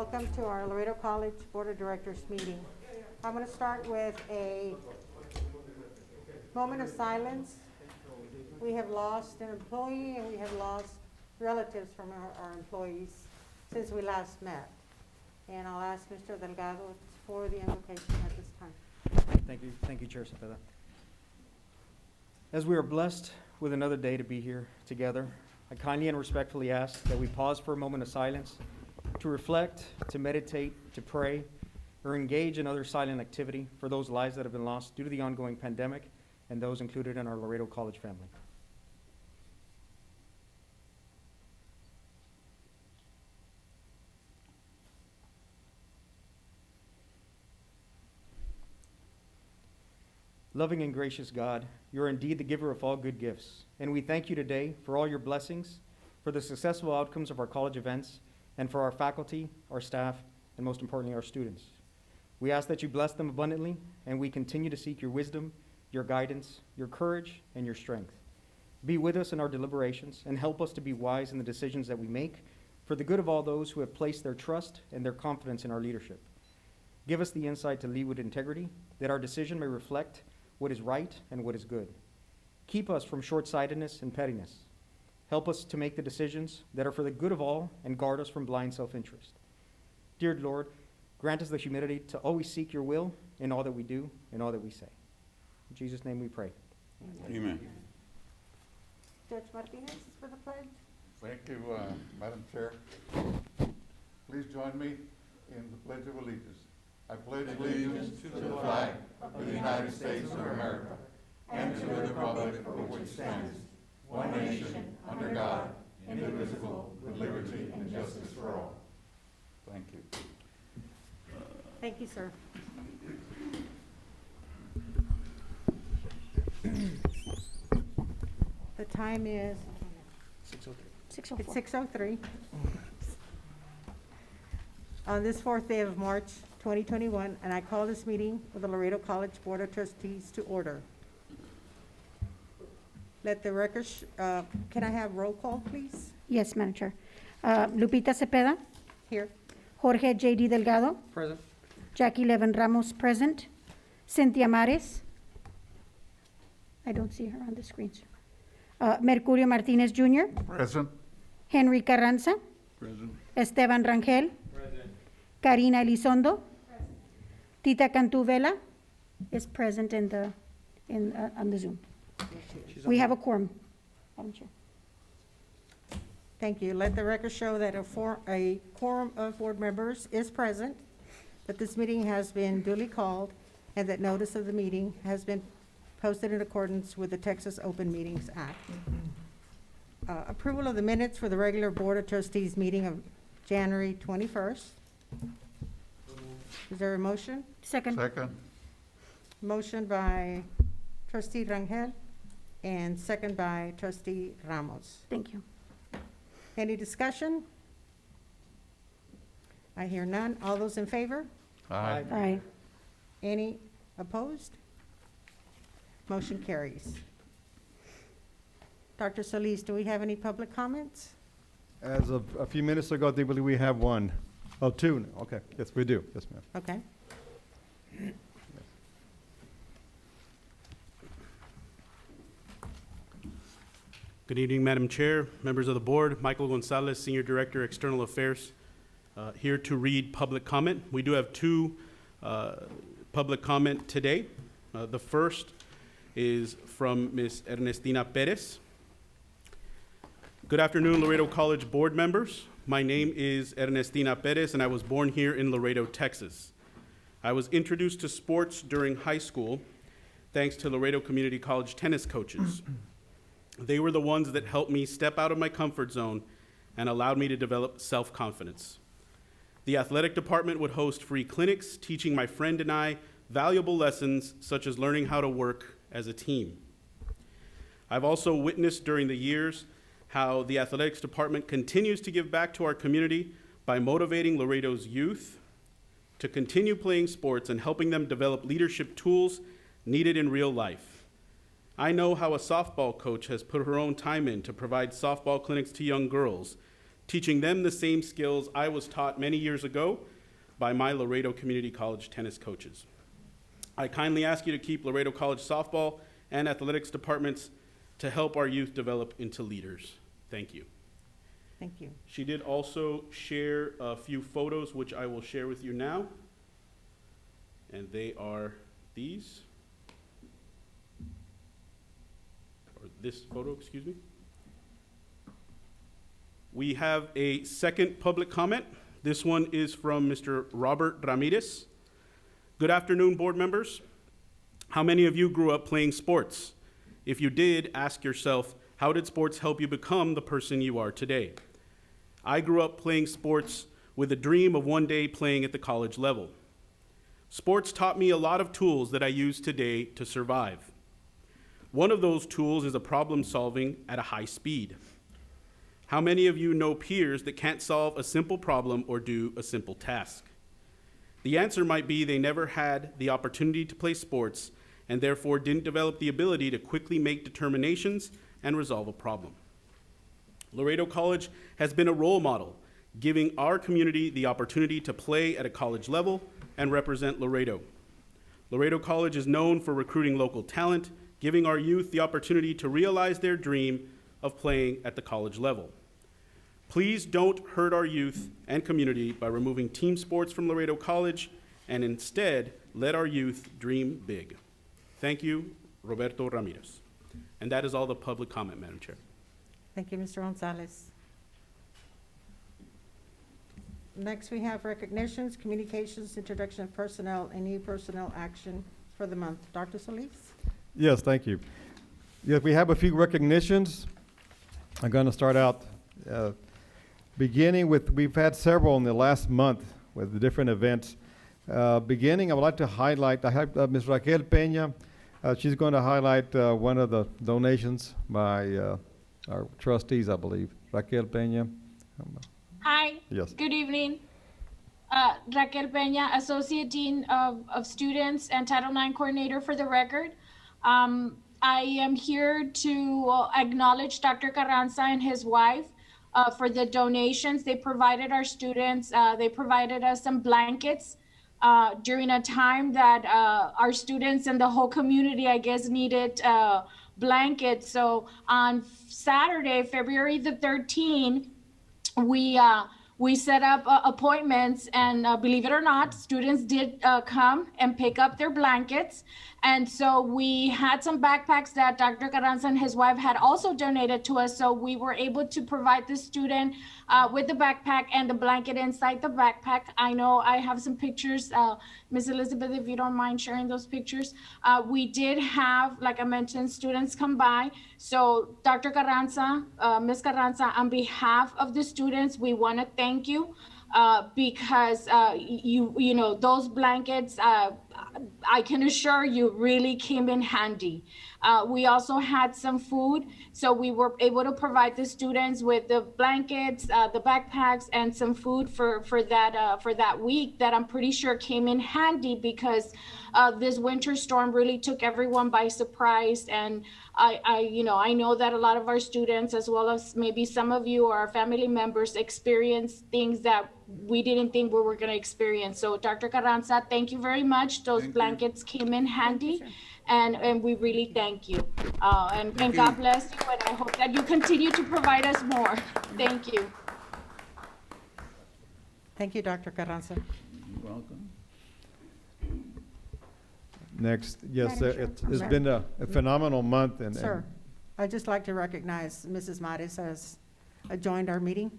welcome to our Laredo College Board of Directors meeting. I'm going to start with a moment of silence. We have lost an employee and we have lost relatives from our employees since we last met. And I'll ask Mr. Delgado for the invocation at this time. Thank you, Chair Cepeda. As we are blessed with another day to be here together, I kindly and respectfully ask that we pause for a moment of silence to reflect, to meditate, to pray, or engage in other silent activity for those lives that have been lost due to the ongoing pandemic and those included in our Laredo College family. Loving and gracious God, you are indeed the giver of all good gifts, and we thank you today for all your blessings, for the successful outcomes of our college events, and for our faculty, our staff, and most importantly, our students. We ask that you bless them abundantly, and we continue to seek your wisdom, your guidance, your courage, and your strength. Be with us in our deliberations, and help us to be wise in the decisions that we make for the good of all those who have placed their trust and their confidence in our leadership. Give us the insight to lead with integrity, that our decision may reflect what is right and what is good. Keep us from short-sightedness and pettiness. Help us to make the decisions that are for the good of all and guard us from blind self-interest. Dear Lord, grant us the humility to always seek your will in all that we do and all that we say. In Jesus' name we pray. Amen. Judge Martinez for the pledge. Thank you, Madam Chair. Please join me in the Pledge of Allegiance. I pledge allegiance to the flag of the United States of America and to the republic for which it stands, one nation, under God, indivisible, with liberty and justice for all. Thank you. Thank you, sir. The time is 6:03. It's 6:03. On this fourth day of March 2021, and I call this meeting of the Laredo College Board of Trustees to order. Let the record, can I have roll call, please? Yes, Madam Chair. Lupita Cepeda, Here. Jorge J.D. Delgado, Present. Jackie Levin Ramos present, Cynthia Mares. I don't see her on the screen, sir. Mercurio Martinez Jr., Present. Henry Carranza, Present. Esteban Rangel, Karina Elizondo, Tita Cantu Vela is present in the, on the Zoom. We have a quorum, Madam Chair. Thank you. Let the record show that a quorum of board members is present, that this meeting has been duly called, and that notice of the meeting has been posted in accordance with the Texas Open Meetings Act. Approval of the minutes for the regular Board of Trustees meeting of January 21st. Is there a motion? Second. Second. Motion by Trustee Rangel and second by Trustee Ramos. Thank you. Any discussion? I hear none. All those in favor? Aye. Aye. Any opposed? Motion carries. Dr. Solis, do we have any public comments? As of a few minutes ago, I believe we have one. Oh, two. Okay. Yes, we do. Yes, ma'am. Okay. Good evening, Madam Chair, members of the board. Michael Gonzalez, Senior Director, External Affairs, here to read public comment. We do have two public comment today. The first is from Ms. Ernestina Perez. Good afternoon, Laredo College board members. My name is Ernestina Perez, and I was born here in Laredo, Texas. I was introduced to sports during high school thanks to Laredo Community College tennis coaches. They were the ones that helped me step out of my comfort zone and allowed me to develop self-confidence. The athletic department would host free clinics, teaching my friend and I valuable lessons such as learning how to work as a team. I've also witnessed during the years how the athletics department continues to give back to our community by motivating Laredo's youth to continue playing sports and helping them develop leadership tools needed in real life. I know how a softball coach has put her own time in to provide softball clinics to young girls, teaching them the same skills I was taught many years ago by my Laredo Community College tennis coaches. I kindly ask you to keep Laredo College softball and athletics departments to help our youth develop into leaders. Thank you. Thank you. She did also share a few photos, which I will share with you now. And they are these. Or this photo, excuse me. We have a second public comment. This one is from Mr. Robert Ramirez. Good afternoon, board members. How many of you grew up playing sports? If you did, ask yourself, how did sports help you become the person you are today? I grew up playing sports with a dream of one day playing at the college level. Sports taught me a lot of tools that I use today to survive. One of those tools is a problem solving at a high speed. How many of you know peers that can't solve a simple problem or do a simple task? The answer might be they never had the opportunity to play sports and therefore didn't develop the ability to quickly make determinations and resolve a problem. Laredo College has been a role model, giving our community the opportunity to play at a college level and represent Laredo. Laredo College is known for recruiting local talent, giving our youth the opportunity to realize their dream of playing at the college level. Please don't hurt our youth and community by removing team sports from Laredo College, and instead let our youth dream big. Thank you, Roberto Ramirez. And that is all the public comment, Madam Chair. Thank you, Mr. Gonzalez. Next, we have recognitions, communications, introduction of personnel, and new personnel action for the month. Dr. Solis? Yes, thank you. Yes, we have a few recognitions. I'm going to start out beginning with, we've had several in the last month with the different events. Beginning, I would like to highlight, I have Ms. Raquel Peña. She's going to highlight one of the donations by our trustees, I believe. Raquel Peña. Hi. Yes. Good evening. Raquel Peña, Associate Dean of Students and Title IX Coordinator for the record. I am here to acknowledge Dr. Carranza and his wife for the donations they provided our students. They provided us some blankets during a time that our students and the whole community, I guess, needed blankets. So on Saturday, February the 13th, we set up appointments, and believe it or not, students did come and pick up their blankets. And so we had some backpacks that Dr. Carranza and his wife had also donated to us. So we were able to provide the student with the backpack and the blanket inside the backpack. I know I have some pictures. Ms. Elizabeth, if you don't mind sharing those pictures. We did have, like I mentioned, students come by. So Dr. Carranza, Ms. Carranza, on behalf of the students, we want to thank you because you know, those blankets, I can assure you, really came in handy. We also had some food, so we were able to provide the students with the blankets, the backpacks, and some food for that week that I'm pretty sure came in handy because this winter storm really took everyone by surprise. And I know that a lot of our students, as well as maybe some of you or our family members, experienced things that we didn't think we were going to experience. So Dr. Carranza, thank you very much. Those blankets came in handy. And we really thank you. And God bless you, and I hope that you continue to provide us more. Thank you. Thank you, Dr. Carranza. You're welcome. Next, yes, Madam Chair. it's been a phenomenal month. And Sir, I'd just like to recognize Mrs. Maris has joined our meeting.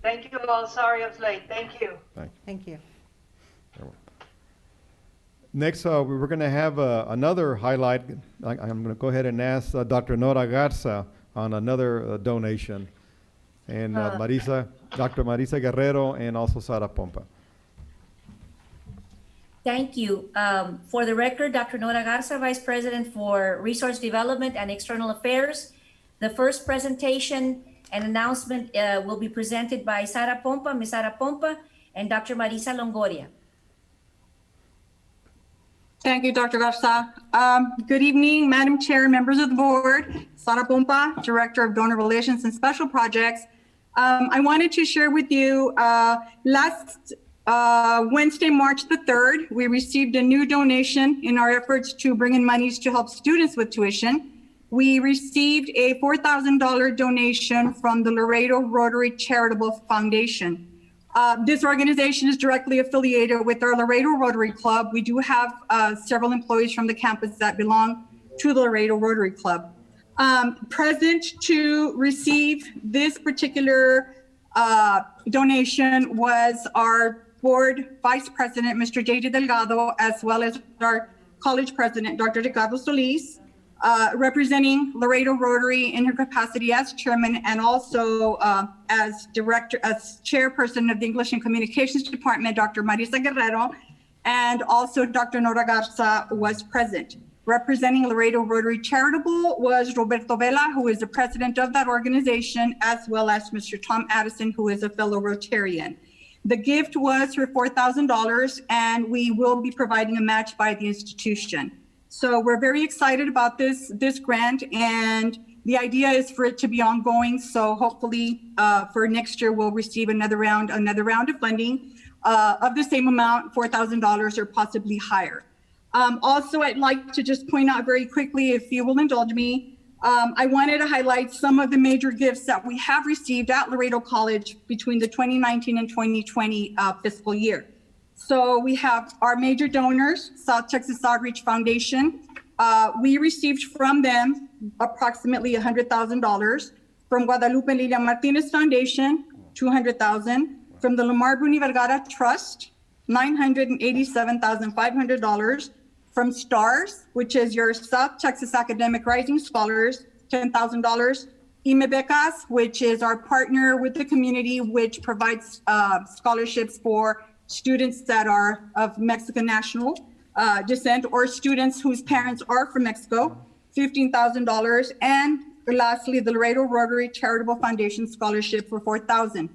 Thank you all. Sorry I was late. Thank you. Thank you. Next, we were going to have another highlight. I'm going to go ahead and ask Dr. Nora Garza on another donation. And Dr. Marisa Guerrero, and also Sara Pompa. Thank you. For the record, Dr. Nora Garza, Vice President for Resource Development and External Affairs. The first presentation and announcement will be presented by Sara Pompa, Ms. Sara Pompa, and Dr. Marisa Longoria. Thank you, Dr. Garza. Good evening, Madam Chair, members of the board. Sara Pompa, Director of Donor Relations and Special Projects. I wanted to share with you, last Wednesday, March the 3rd, we received a new donation in our efforts to bring in monies to help students with tuition. We received a $4,000 donation from the Laredo Rotary Charitable Foundation. This organization is directly affiliated with our Laredo Rotary Club. We do have several employees from the campus that belong to the Laredo Rotary Club. Present to receive this particular donation was our board vice president, Mr. J.D. Delgado, as well as our college president, Dr. Ricardo Solis, representing Laredo Rotary in her capacity as chairman and also as chairperson of the English and Communications Department, Dr. Marisa Guerrero, and also Dr. Nora Garza was present. Representing Laredo Rotary Charitable was Roberto Vela, who is the president of that organization, as well as Mr. Tom Addison, who is a fellow Rotarian. The gift was for $4,000, and we will be providing a match by the institution. So we're very excited about this grant, and the idea is for it to be ongoing. So hopefully for next year, we'll receive another round of funding of the same amount, $4,000 or possibly higher. Also, I'd like to just point out very quickly, if you will indulge me, I wanted to highlight some of the major gifts that we have received at Laredo College between the 2019 and 2020 fiscal year. So we have our major donors, South Texas Outreach Foundation. We received from them approximately $100,000. From Guadalupe Lilia Martinez Foundation, $200,000. From the Lamar Bruni Vergara Trust, $987,500. From STARS, which is your South Texas Academic Rising Scholars, $10,000. Becas, which is our partner with the community, which provides scholarships for students that are of Mexican national descent or students whose parents are from Mexico, $15,000. And lastly, the Laredo Rotary Charitable Foundation Scholarship for $4,000.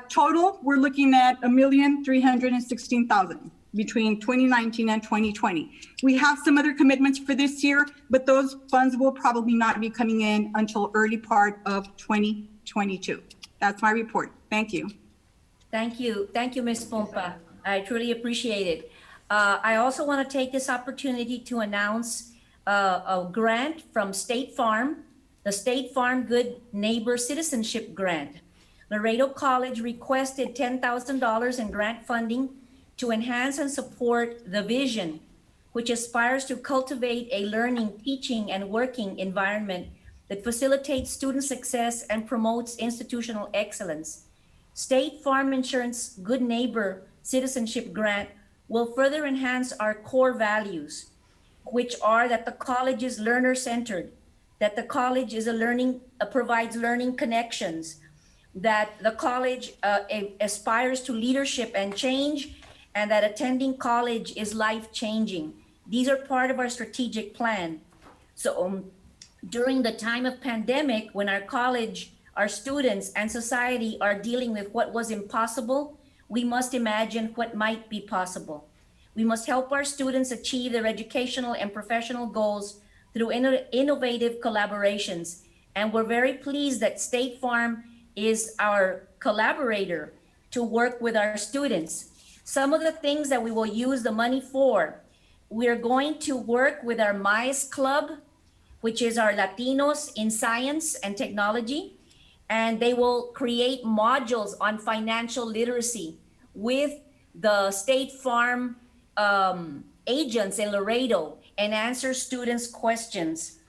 Total, we're looking at $1,316,000 between 2019 and 2020. We have some other commitments for this year, but those funds will probably not be coming in until early part of 2022. That's my report. Thank you. Thank you, Ms. Pompa. I truly appreciate it. I also want to take this opportunity to announce a grant from State Farm, the State Farm Good Neighbor Citizenship Grant. Laredo College requested $10,000 in grant funding to enhance and support the vision, which aspires to cultivate a learning, teaching, and working environment that facilitates student success and promotes institutional excellence. State Farm Insurance Good Neighbor Citizenship Grant will further enhance our core values, which are that the college is learner-centered, that the college is provides learning connections, that the college aspires to leadership and change, and that attending college is life-changing. These are part of our strategic plan. So during the time of pandemic, when our college, our students, and society are dealing with what was impossible, we must imagine what might be possible. We must help our students achieve their educational and professional goals through innovative collaborations. And we're very pleased that State Farm is our collaborator to work with our students. Some of the things that we will use the money for, we're going to work with our MAES Club, which is our Latinos in Science and Technology, and they will create modules on financial literacy with the State Farm agents in Laredo and answer students' questions.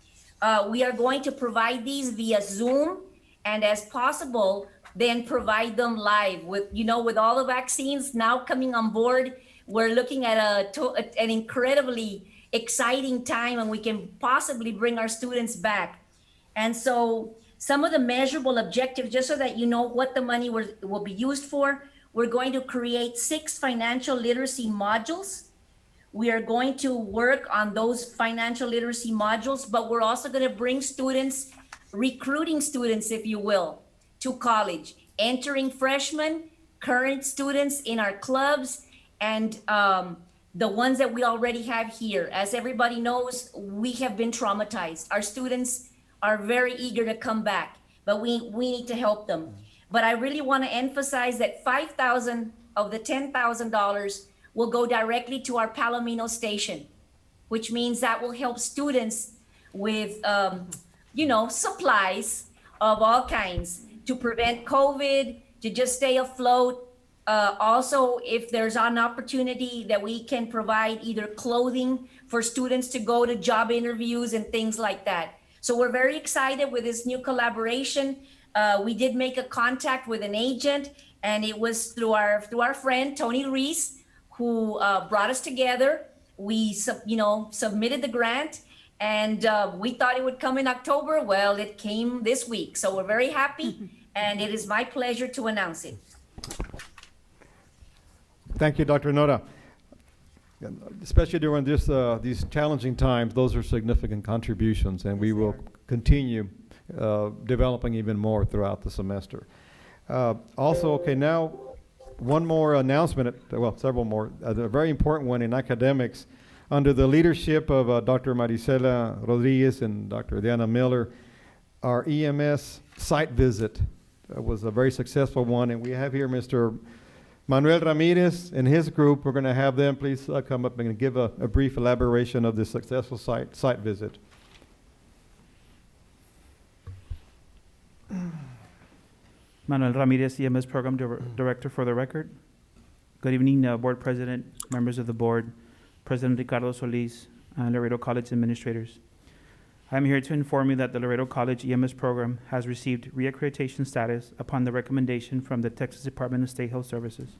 We are going to provide these via Zoom, and as possible, then provide them live. With all the vaccines now coming on board, we're looking at an incredibly exciting time, and we can possibly bring our students back. And so some of the measurable objectives, just so that you know what the money will be used for, we're going to create 6 financial literacy modules. We are going to work on those financial literacy modules, but we're also going to bring students, recruiting students, if you will, to college, entering freshmen, current students in our clubs, and the ones that we already have here. As everybody knows, we have been traumatized. Our students are very eager to come back, but we need to help them. But I really want to emphasize that 5,000 of the $10,000 will go directly to our Palomino station, which means that will help students with, supplies of all kinds to prevent COVID, to just stay afloat. Also, if there's an opportunity that we can provide either clothing for students to go to job interviews and things like that. So we're very excited with this new collaboration. We did make a contact with an agent, and it was through our friend Tony Reese, who brought us together. We submitted the grant, and we thought it would come in October. Well, it came this week, so we're very happy, and it is my pleasure to announce it. Thank you, Dr. Nora. Especially during these challenging times, those are significant contributions, and we will continue developing even more throughout the semester. Also, okay, now one more announcement, well, several more, a very important one in academics. Under the leadership of Dr. Marisela Rodriguez and Dr. Diana Miller, our EMS site visit was a very successful one, and we have here Mr. Manuel Ramirez and his group. We're going to have them please come up and give a brief elaboration of this successful site visit. Manuel Ramirez, EMS Program Director for the record. Good evening, Board President, members of the Board, President Ricardo Solis, and Laredo College administrators. I'm here to inform you that the Laredo College EMS Program has received reaccreditation status upon the recommendation from the Texas Department of State Health Services.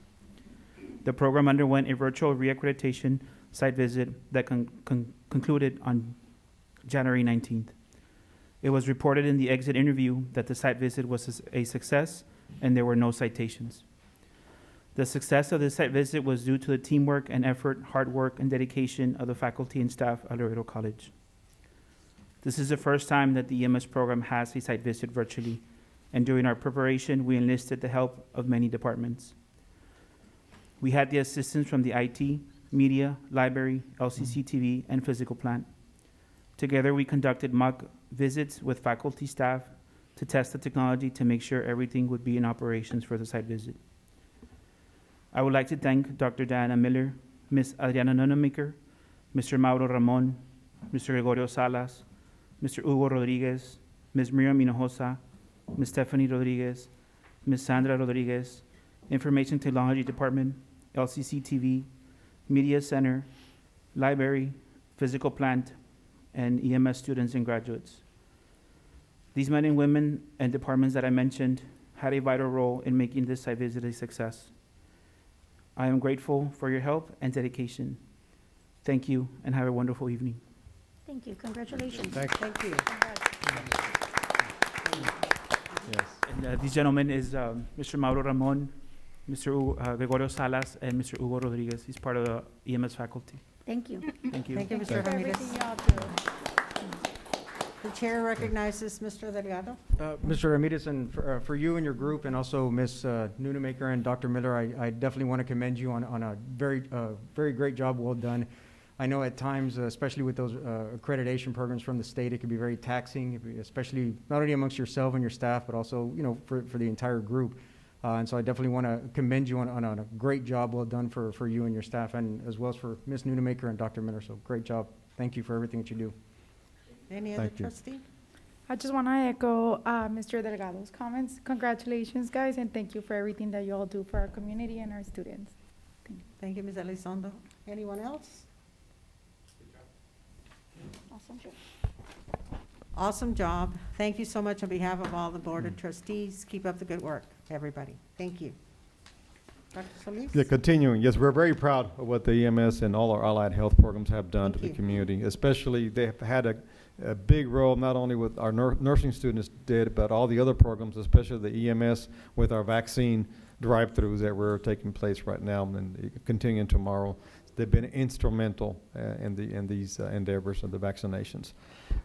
The program underwent a virtual reaccreditation site visit that concluded on January 19th. It was reported in the exit interview that the site visit was a success and there were no citations. The success of this site visit was due to the teamwork and effort, hard work, and dedication of the faculty and staff at Laredo College. This is the first time that the EMS program has a site visit virtually, and during our preparation, we enlisted the help of many departments. We had the assistance from the IT, media, library, LCC TV, and physical plant. Together, we conducted mock visits with faculty staff to test the technology to make sure everything would be in operations for the site visit. I would like to thank Dr. Diana Miller, Ms. Adriana Nonemaker, Mr. Mauro Ramon, Mr. Gregorio Salas, Mr. Hugo Rodriguez, Ms. Miriam Hinojosa, Ms. Stephanie Rodriguez, Ms. Sandra Rodriguez, Information Technology Department, LCC TV, Media Center, Library, Physical Plant, and EMS students and graduates. These men and women and departments that I mentioned had a vital role in making this site visit a success. I am grateful for your help and dedication. Thank you, and have a wonderful evening. Thank you. Congratulations. Thank you. Yes. And these gentlemen is Mr. Mauro Ramon, Mr. Gregorio Salas, and Mr. Hugo Rodriguez. He's part of the EMS faculty. Thank you. Thank you. Thank you, Mr. Ramirez. The chair recognizes Mr. Delgado. Mr. Ramirez, and for you and your group, and also Ms. Nunemaker and Dr. Miller, I definitely want to commend you on a very great job, well done. I know at times, especially with those accreditation programs from the state, it can be very taxing, especially not only amongst yourself and your staff, but also for the entire group. And so I definitely want to commend you on a great job, well done for you and your staff, and as well as for Ms. Nunemaker and Dr. Miller. So great job. Thank you for everything that you do. Any other Thank you. trustee? I just want to echo Mr. Delgado's comments. Congratulations, guys, and thank you for everything that you all do for our community and our students. Thank you, Ms. Elizondo. Anyone else? Awesome. Awesome job. Thank you so much on behalf of all the Board of Trustees. Keep up the good work, everybody. Thank you. Dr. Solis? Yeah, continuing. Yes, we're very proud of what the EMS and all our allied health programs have done to Thank the you. community. Especially, they have had a big role, not only with our nursing students did, but all the other programs, especially the EMS with our vaccine drive-throughs that were taking place right now and continuing tomorrow. They've been instrumental in these endeavors of the vaccinations.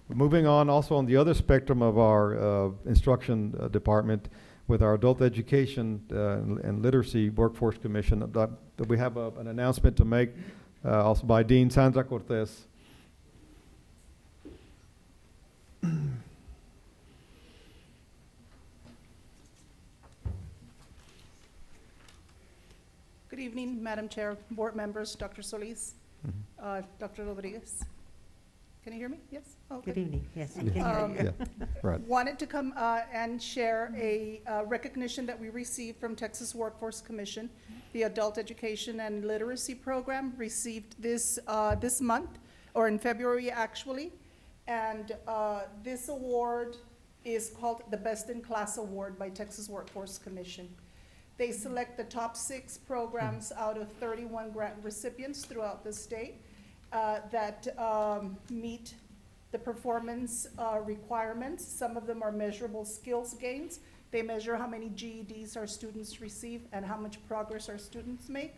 Moving on, also on the other spectrum of our instruction department, with our Adult Education and Literacy Workforce Commission, that we have an announcement to make, also by Dean Sandra Cortez. Good evening, Madam Chair, board members, Dr. Solis, Dr. Rodriguez. Can you hear me? Yes? Oh, Good evening, yes, we can hear you. Yeah, right. Wanted to come and share a recognition that we received from Texas Workforce Commission. The Adult Education and Literacy Program received this month, or in February actually. And this award is called the Best in Class Award by Texas Workforce Commission. They select the top 6 programs out of 31 grant recipients throughout the state that meet the performance requirements. Some of them are measurable skills gains. They measure how many GEDs our students receive and how much progress our students make.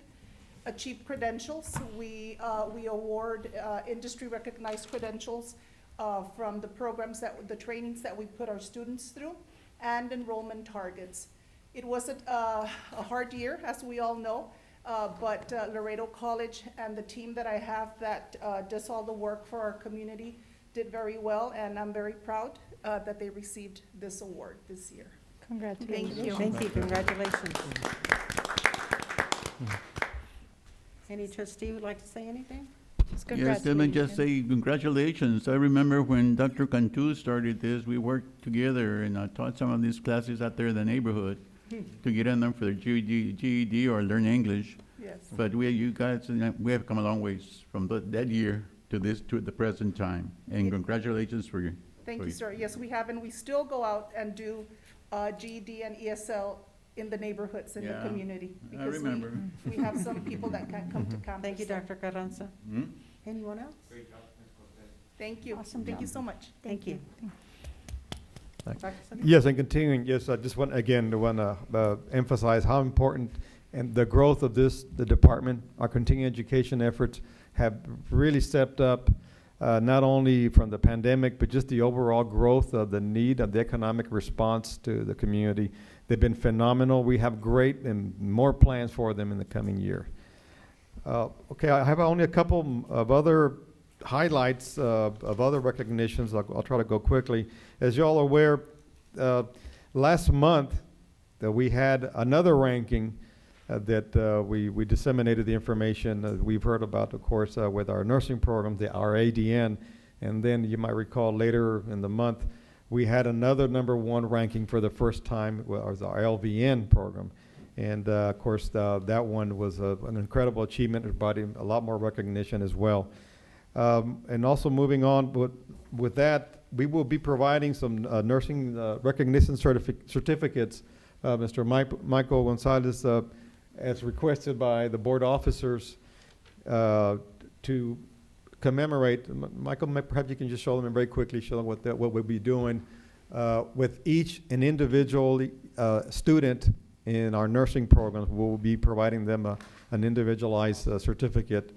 Achieve credentials. We award industry recognized credentials from the programs the trainings that we put our students through, and enrollment targets. It was a hard year, as we all know, but Laredo College and the team that I have that does all the work for our community did very well, and I'm very proud that they received this award this year. Congratulations. Thank you. Thank you, congratulations. Any trustee would like to say anything? Yes, let me just say congratulations. I remember when Dr. Cantu started this, we worked together and I taught some of these classes out there in the neighborhood to get in them for their GED or learn English. Yes. But you guys, we have come a long ways from that year to the present time. And congratulations for you. Thank you, sir. Yes, we have, and we still go out and do GED and ESL in the neighborhoods, in the community. I remember. We have some people that can't come to campus. Thank you, so- Dr. Carranza. Hmm? Anyone else? Thank you. Awesome Thank you job. so much. Thank you. Dr. Solis? Yes, and continuing, yes, I just want to emphasize how important and the growth of the department, our continuing education efforts have really stepped up, not only from the pandemic, but just the overall growth of the need of the economic response to the community. They've been phenomenal. We have great and more plans for them in the coming year. Okay, I have only a couple of other highlights of other recognitions. I'll try to go quickly. As you all are aware, last month we had another ranking that we disseminated the information we've heard about, of course, with our nursing program, our ADN, and then you might recall later in the month we had another #1 ranking for the first time, was our LVN program. And of course, that one was an incredible achievement. It brought in a lot more recognition as well. And also moving on with that, we will be providing some nursing recognition certificates. Mr. Michael Gonzalez, as requested by the board officers, to commemorate. Michael, perhaps you can just show them very quickly, show them what we'll be doing with each and individual student in our nursing programs. We'll be providing them an individualized certificate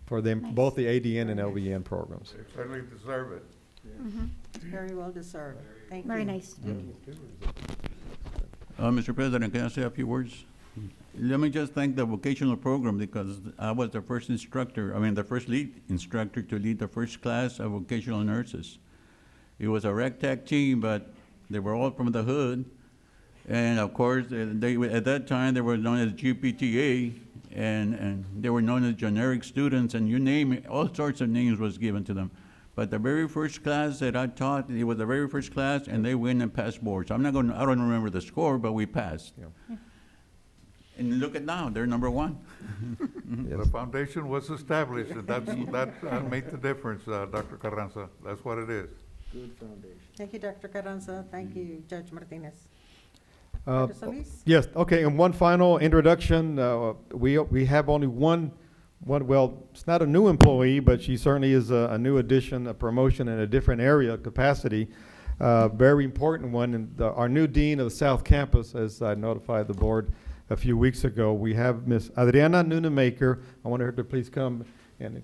for them, both the ADN and LVN programs. They certainly deserve it. Very well deserved. Thank you. Very nice. Mr. President, can I say a few words? Let me just thank the vocational program because I was the first the first lead instructor to lead the first class of vocational nurses. It was a ragtag team, but they were all from the hood. And of course, at that time, they were known as GPTA, and they were known as generic students, and you name it, all sorts of names was given to them. But the very first class that I taught, it was the very first class, and they went and passed boards. I don't remember the score, but we passed. Yeah. And look at now, they're #1. The foundation was established, and that made the difference, Dr. Carranza. That's what it is. Good foundation. Thank you, Dr. Carranza. Thank you, Judge Martinez. Dr. Solis? Yes, okay, and one final introduction. We have only one, well, it's not a new employee, but she certainly is a new addition, a promotion in a different area capacity. Very important one, and our new dean of the South Campus, as I notified the board a few weeks ago, we have Miss Adriana Nunemaker. I want her to please come and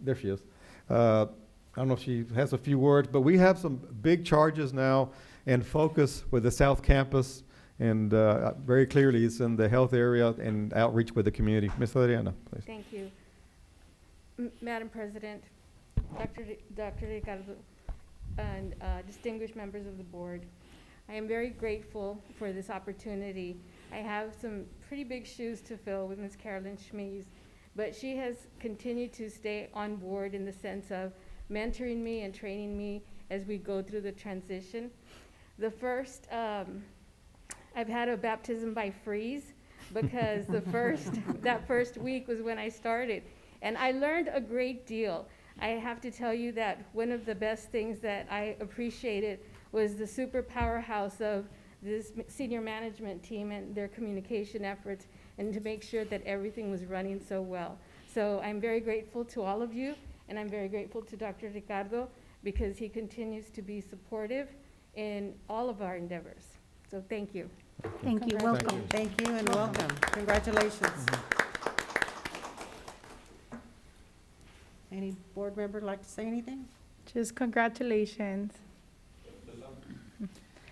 there she is. I don't know if she has a few words, but we have some big charges now and focus with the South Campus, and very clearly it's in the health area and outreach with the community. Ms. Adriana, please. Thank you. Madam President, Dr. Ricardo, and distinguished members of the board, I am very grateful for this opportunity I have some pretty big shoes to fill with Ms. Carolyn Schmies, but she has continued to stay on board in the sense of mentoring me and training me as we go through the transition. The first, I've had a baptism by freeze because that first week was when I started. And I learned a great deal. I have to tell you that one of the best things that I appreciated was the super powerhouse of this senior management team and their communication efforts, and to make sure that everything was running so well. So I'm very grateful to all of you, and I'm very grateful to Dr. Ricardo because he continues to be supportive in all of our endeavors. So thank you. Thank you, welcome. Thank you and welcome. Congratulations. Any board member like to say anything? Just congratulations.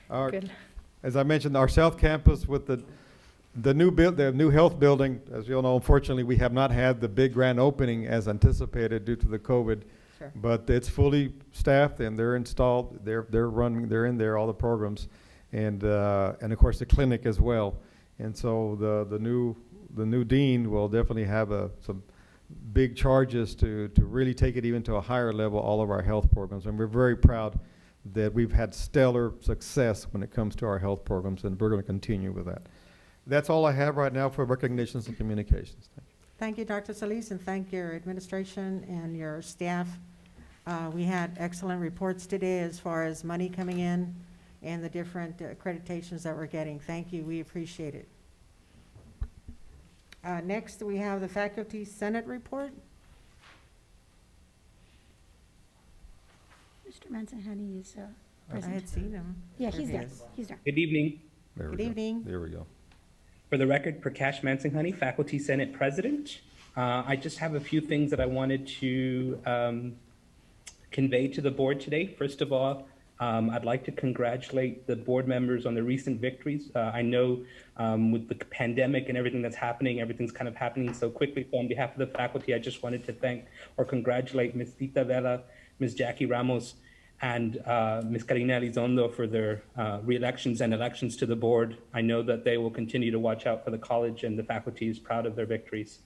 Good. As I mentioned, our South Campus with the new health building, as you all know, unfortunately, we have not had the big grand opening as anticipated due to the COVID. Sure. But it's fully staffed and they're installed. They're running. They're in there, all the programs, and of course the clinic as well. And so the new dean will definitely have some big charges to really take it even to a higher level, all of our health programs. And we're very proud that we've had stellar success when it comes to our health programs, and we're going to continue with that. That's all I have right now for recognitions and communications. Thank you. Thank you, Dr. Solis, and thank your administration and your staff. We had excellent reports today as far as money coming in and the different accreditations that we're getting. Thank you. We appreciate it. Next, we have the Faculty Senate report. Mr. Manzanani is I present. had seen him. Yeah, There he's he there. is. He's there. Good evening. Good evening. There we go. For the record, Prakash Mansinghani, Faculty Senate President. I just have a few things that I wanted to convey to the board today. First of all, I'd like to congratulate the board members on the recent victories. I know with the pandemic and everything that's happening, everything's kind of happening so quickly. So on behalf of the faculty, I just wanted to thank or congratulate Ms. Tita Vela, Ms. Jackie Ramos, and Ms. Karina Elizondo for their re-elections and elections to the board. I know that they will continue to watch out for the college, and the faculty is proud of their victories.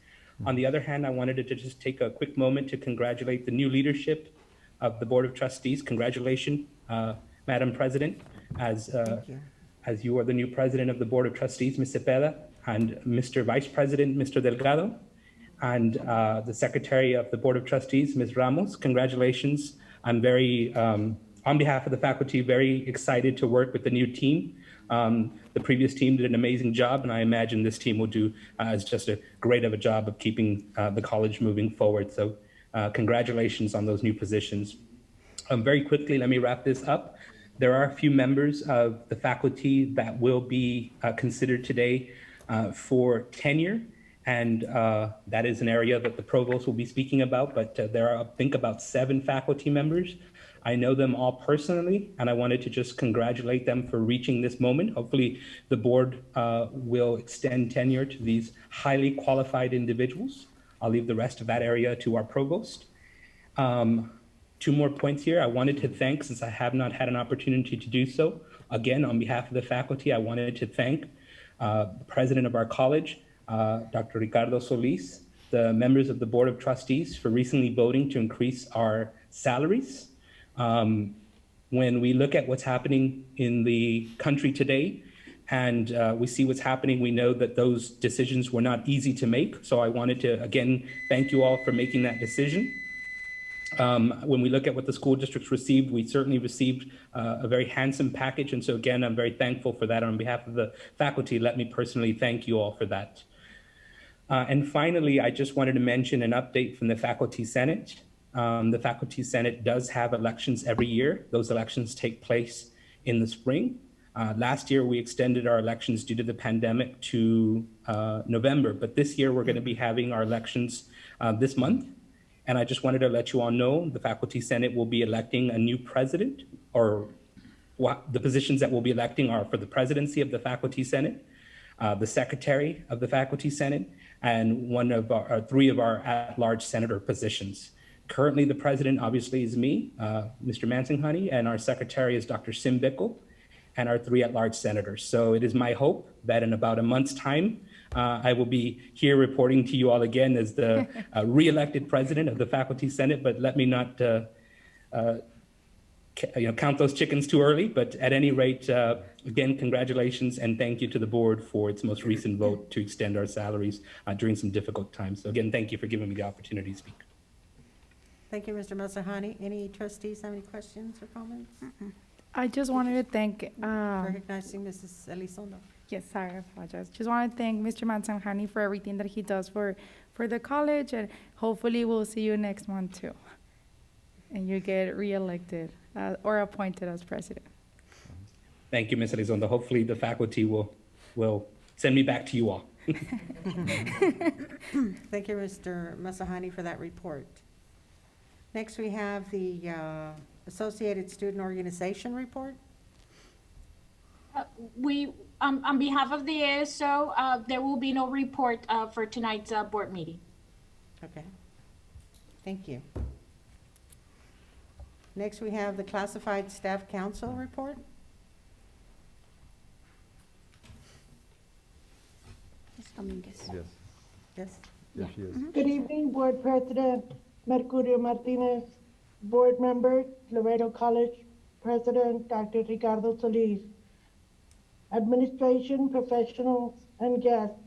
On the other hand, I wanted to just take a quick moment to congratulate the new leadership of the Board of Trustees. Congratulations, Madam President, as you are the new president of the Board of Trustees, Ms. Cepeda, and Mr. Vice President, Mr. Delgado, and the Secretary of the Board of Trustees, Ms. Ramos. Congratulations. I'm very, on behalf of the faculty, very excited to work with the new team. The previous team did an amazing job, and I imagine this team will do as just a great of a job of keeping the college moving forward. So congratulations on those new positions. Very quickly, let me wrap this up. There are a few members of the faculty that will be considered today for tenure, and that is an area that the provost will be speaking about, but there are, I think, about 7 faculty members. I know them all personally, and I wanted to just congratulate them for reaching this moment. Hopefully the board will extend tenure to these highly qualified individuals. I'll leave the rest of that area to our provost. 2 more points here. I wanted to thank, since I have not had an opportunity to do so, again, on behalf of the faculty, I wanted to thank the president of our college, Dr. Ricardo Solis, the members of the Board of Trustees for recently voting to increase our salaries. When we look at what's happening in the country today, and we see what's happening, we know that those decisions were not easy to make. So I wanted to, again, thank you all for making that decision. When we look at what the school districts received, we certainly received a very handsome package. And so again, I'm very thankful for that. On behalf of the faculty, let me personally thank you all for that. And finally, I just wanted to mention an update from the Faculty Senate. The Faculty Senate does have elections every year. Those elections take place in the spring. Last year, we extended our elections due to the pandemic to November, but this year we're going to be having our elections this month. And I just wanted to let you all know the Faculty Senate will be electing a new president, or the positions that we'll be electing are for the presidency of the Faculty Senate, the secretary of the Faculty Senate, and 3 of our at-large senator positions. Currently, the president obviously is me, Mr. Mansinghani, and our secretary is Dr. Sim Bickle. and our 3 at-large senators. So it is my hope that in about a month's time, I will be here reporting to you all again as the re-elected president of the Faculty Senate, but let me not count those chickens too early. But at any rate, again, congratulations and thank you to the board for its most recent vote to extend our salaries during some difficult times. So again, thank you for giving me the opportunity to speak. Thank you, Mr. Masahani. Any trustees have any questions or comments? I just wanted to thank, Recognizing Mrs. Elizondo. yes, sorry, I apologize. Just want to thank Mr. Mansanhani for everything that he does for the college, and hopefully we'll see you next month too. And you get reelected or appointed as president. Thank you, Ms. Elizondo. Hopefully the faculty will send me back to you all. Thank you, Mr. Masahani, for that report. Next, we have the Associated Student Organization report. On behalf of the ASO, there will be no report for tonight's board meeting. Okay. Thank you. Next, we have the Classified Staff Council report. Ms. Dominguez. Yes. Yes. Yes, she is. Good evening, Board President Mercurio Martinez, Board Members, Laredo College President Dr. Ricardo Solis, Administration, Professionals, and guests.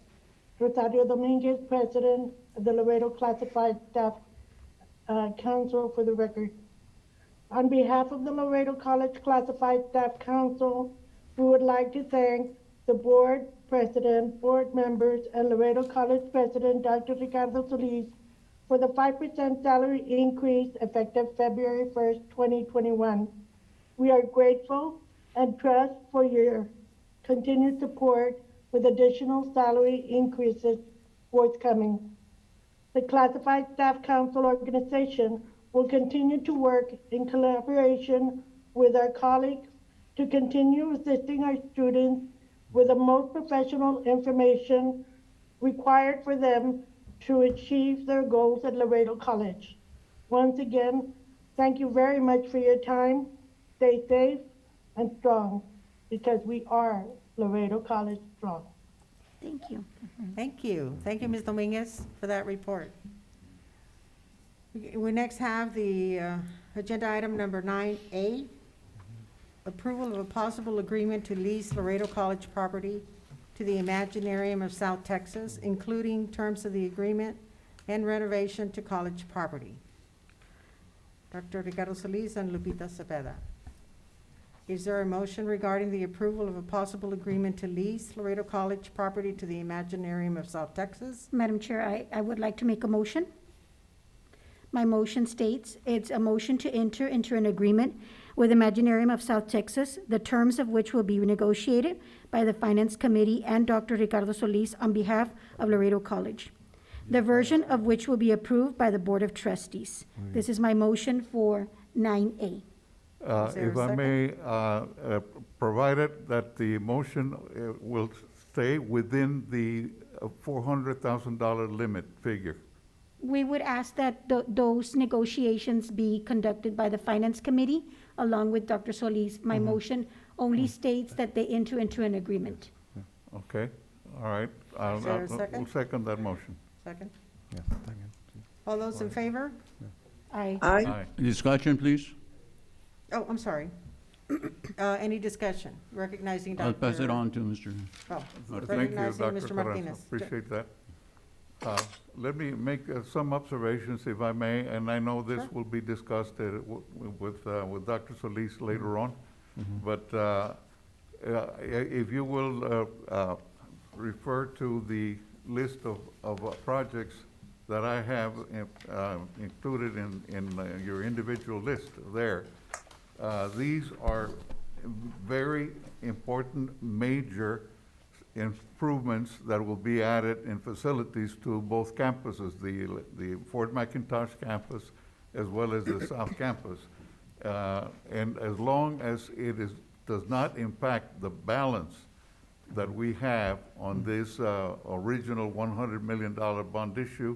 Rosario Dominguez, President of the Laredo Classified Staff Council, for the record. On behalf of the Laredo College Classified Staff Council, we would like to thank the Board President, Board Members, and Laredo College President Dr. Ricardo Solis for the 5% salary increase effective February 1st, 2021. We are grateful and trust for your continued support with additional salary increases forthcoming. The Classified Staff Council organization will continue to work in collaboration with our colleagues to continue assisting our students with the most professional information required for them to achieve their goals at Laredo College. Once again, thank you very much for your time. Stay safe and strong, because we are Laredo College strong. Thank you. Thank you. Thank you, Ms. Dominguez, for that report. We next have the agenda item number 9A, approval of a possible agreement to lease Laredo College property to the Imaginarium of South Texas, including terms of the agreement and renovation to college property. Dr. Ricardo Solis and Lupita Cepeda. Is there a motion regarding the approval of a possible agreement to lease Laredo College property to the Imaginarium of South Texas? Madam Chair, I would like to make a motion. My motion states, it's a motion to enter into an agreement with Imaginarium of South Texas, the terms of which will be negotiated by the Finance Committee and Dr. Ricardo Solis on behalf of Laredo College, the version of which will be approved by the Board of Trustees. This is my motion for 9A. If I may, provided that the motion will stay within the $400,000 limit figure. We would ask that those negotiations be conducted by the Finance Committee along with Dr. Solis. My motion only states that they enter into an agreement. Okay, all right. Is there a second? We'll second that motion. Second. Yes, second. All those in favor? Aye. Aye. Discussion, please. Oh, I'm sorry. Any discussion? Recognizing Dr. I'll pass it on to Mr. Oh, Thank you, recognizing Dr. Mr. Carranza. Martinez. Appreciate that. Let me make some observations, if I may, and I know this will be discussed with Dr. Solis later on. But if you will refer to the list of projects that I have included in your individual list there, these are very important, major improvements that will be added in facilities to both campuses, the Fort McIntosh campus as well as the South Campus. And as long as it does not impact the balance that we have on this original $100 million bond issue,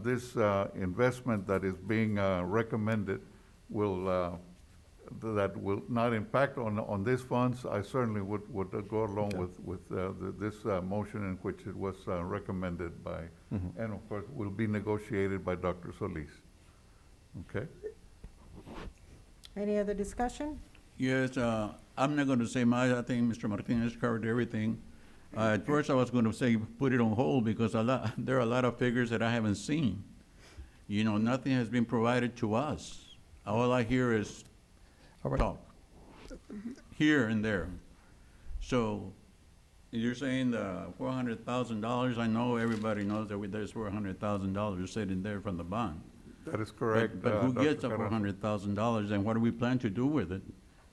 this investment that is being recommended will that will not impact on these funds, I certainly would go along with this motion in which it was recommended by, and of course, will be negotiated by Dr. Solis. Okay? Any other discussion? Yes, I'm not going to say much. I think Mr. Martinez covered everything. At first, I was going to say put it on hold because there are a lot of figures that I haven't seen. You know, nothing has been provided to us. All I hear is talk, here and there. So you're saying the $400,000, I know everybody knows that there's $400,000 sitting there from the bond. That is correct. But who Dr. gets the Carranza. $400,000 and what do we plan to do with it?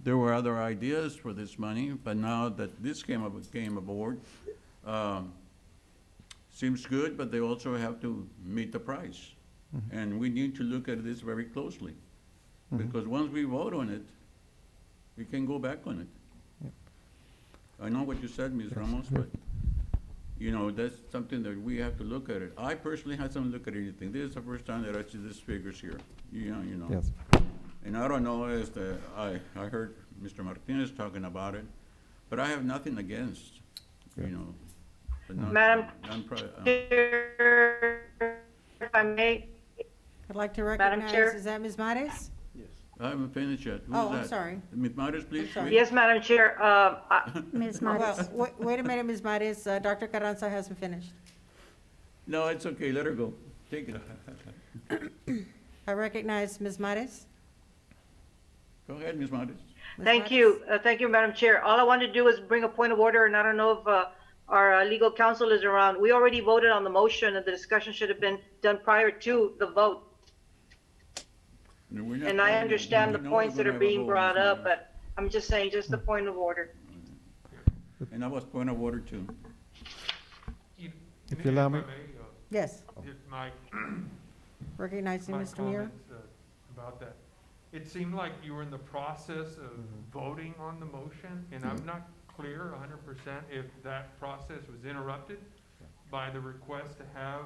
There were other ideas for this money, but now that this came aboard, seems good, but they also have to meet the price. And we need to look at this very closely. Because once we vote on it, we can go back on it. I know what you said, Ms. Ramos, but, you know, that's something that we have to look at it. I personally haven't looked at anything. This is the first time that I see these figures here, you know. Yes. And I don't know, I heard Mr. Martinez talking about it, but I have nothing against, you know. but not- Madam non-pri- Chair, if I may, I'd like to Madam recognize, Chair. is that Ms. Mares? I haven't finished yet. Who's Oh, I'm that? sorry. Ms. Maris, please. sorry. wait. yes, Madam Chair, Ms. Well, Maris. wait a minute, Ms. Mares, Dr. Carranza hasn't finished. No, it's okay, let her go. Take it. I recognize Ms. Mares. Go ahead, Ms. Maris. thank you, Madam Chair. All I wanted to do is bring a point of order, and I don't know if our legal counsel is around. We already voted on the motion, and the discussion should have been done prior to the vote. No, we're not And I voting. understand the We know points we're that are gonna have a being vote, brought Ms. up, Maris. but I'm just saying, just a point of order. And that was point of order too. If you allow me. Yes, If my recognizing my Mr. Muir. comments about that. It seemed like you were in the process of voting on the motion, and I'm not clear 100% if that process was interrupted by the request to have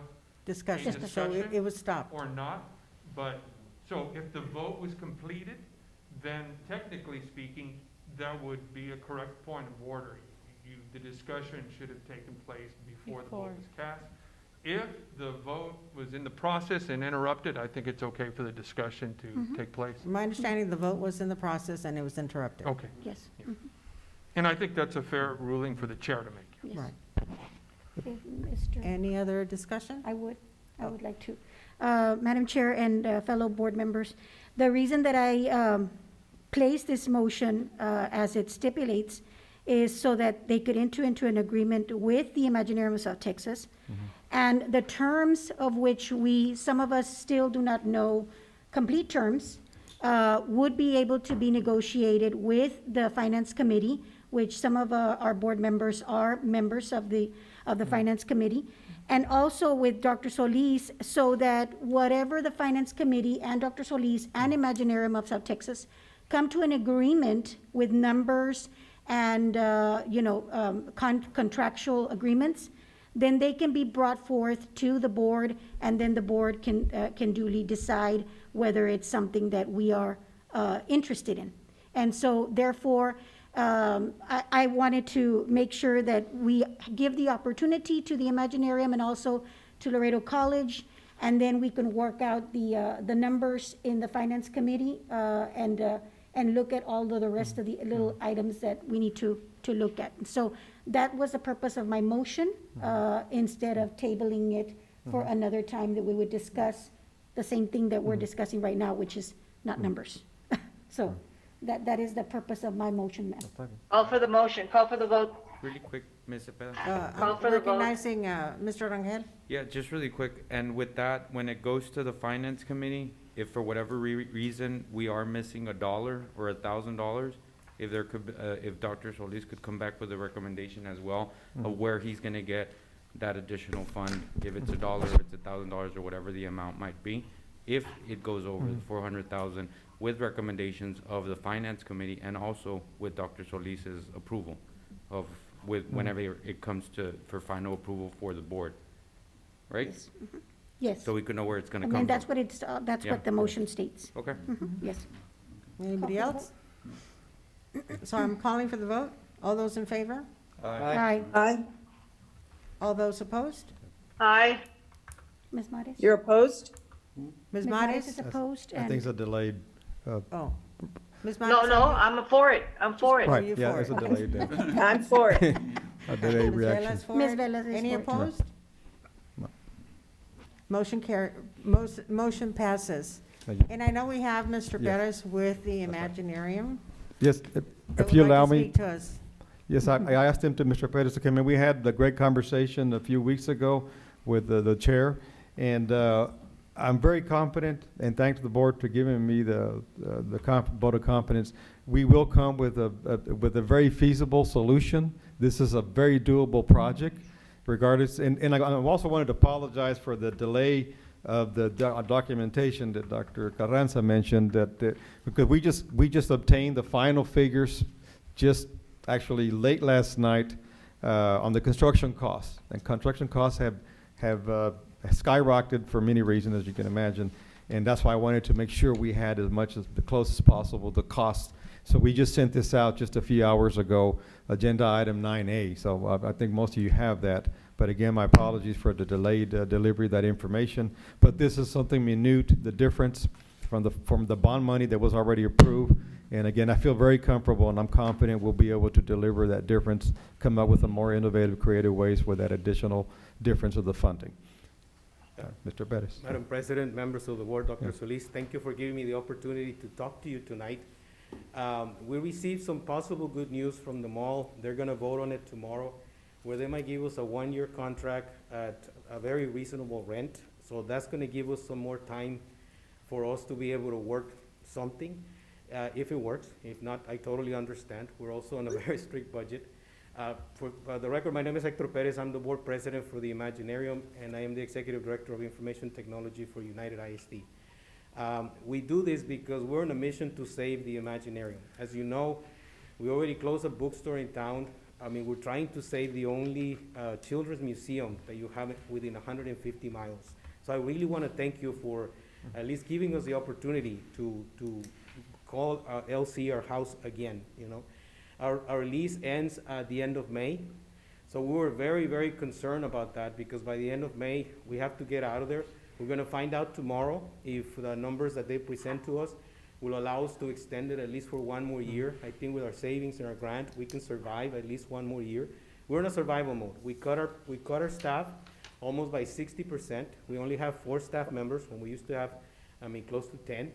Discussion, so discussion it was stopped. or not. But, so if the vote was completed, then technically speaking, that would be a correct point of order. The discussion should have taken place before the vote was cast. If the vote was in the process and interrupted, I think it's okay for the discussion to take place. My understanding, the vote was in the process and it was interrupted. Okay. Yes. And I think that's a fair ruling for the chair to make. Yes. Right. Okay, Mr. Any other discussion? I would like to. Madam Chair and fellow board members, the reason that I placed this motion as it stipulates is so that they could enter into an agreement with the Imaginarium of South Texas. And the terms of which some of us still do not know complete terms, would be able to be negotiated with the Finance Committee, which some of our board members are members of the Finance Committee, and also with Dr. Solis, so that whatever the Finance Committee and Dr. Solis and Imaginarium of South Texas come to an agreement with numbers and, contractual agreements, then they can be brought forth to the board, and then the board can duly decide whether it's something that we are interested in. And so therefore, I wanted to make sure that we give the opportunity to the Imaginarium and also to Laredo College, and then we can work out the numbers in the Finance Committee and look at all of the rest of the little items that we need to look at. So that was the purpose of my motion, instead of tabling it for another time, that we would discuss the same thing that we're discussing right now, which is not numbers. So that is the purpose of my motion, ma'am. Call for the motion, call for the vote. Really quick, Ms. Cepeda. Call for the vote. Recognizing Mr. Rangel. Yeah, just really quick, and with that, when it goes to the Finance Committee, if for whatever reason we are missing $1 or $1,000, if there could, if Dr. Solis could come back with a recommendation as well of where he's gonna get that additional fund, if it's $1, if it's $1,000, or whatever the amount might be, if it goes over the 400,000, with recommendations of the Finance Committee and also with Dr. Solis's approval of, whenever it comes for final approval for the board, right? Yes. Yes. So we could know where it's gonna And come then from. that's what Yeah. the motion states. Okay. Yes. Anybody else? So I'm calling for the vote. All those in favor? Aye. Aye. All those opposed? Aye. Ms. Mares? You're opposed? Ms. Ms. Mares? is opposed, I think and it's a delayed, Oh. Ms. No, Mares? no, I'm for it. I'm for it. right, you yeah, for it's a it? delayed, I'm for it. a delayed Ms. reaction. Velez for Ms. it? Velez is Any for it. opposed? No. Motion passes. Thank you. And I know we have Mr. Yes. Bettis with the Imaginarium. Yes, that if would you like to allow me. speak to us. Yes, I asked him to, Mr. Pettis, to come in. We had the great conversation a few weeks ago with the chair, and I'm very confident, and thanks to the board for giving me the vote of confidence. We will come with a very feasible solution. This is a very doable project, regardless. And I also wanted to apologize for the delay of the documentation that Dr. Carranza mentioned, because we just obtained the final figures just actually late last night on the construction costs. And construction costs have skyrocketed for many reasons, as you can imagine. And that's why I wanted to make sure we had as much as the close as possible the cost. So we just sent this out just a few hours ago, agenda item 9A. So I think most of you have that. But again, my apologies for the delayed delivery of that information. But this is something minute, the difference from the bond money that was already approved. And again, I feel very comfortable and I'm confident we'll be able to deliver that difference, come up with a more innovative, creative ways with that additional difference of the funding. Mr. Bettis. Madam President, members of the board, Dr. Yeah. Solis, thank you for giving me the opportunity to talk to you tonight. We received some possible good news from the mall. They're gonna vote on it tomorrow, where they might give us a one-year contract at a very reasonable rent. So that's gonna give us some more time for us to be able to work something, if it works. If not, I totally understand. We're also on a very strict budget. For the record, my name is Hector Perez. I'm the board president for the Imaginarium, and I am the executive director of information technology for United ISD. We do this because we're on a mission to save the Imaginarium. As you know, we already closed a bookstore in town. I mean, we're trying to save the only children's museum that you have within 150 miles. So I really want to thank you for at least giving us the opportunity to call LC our house again, you know. Our lease ends at the end of May. So we were very, very concerned about that because by the end of May, we have to get out of there. We're gonna find out tomorrow if the numbers that they present to us will allow us to extend it at least for one more year. I think with our savings and our grant, we can survive at least one more year. We're in a survival mode. We cut our staff almost by 60%. We only have 4 staff members when we used to have, close to 10.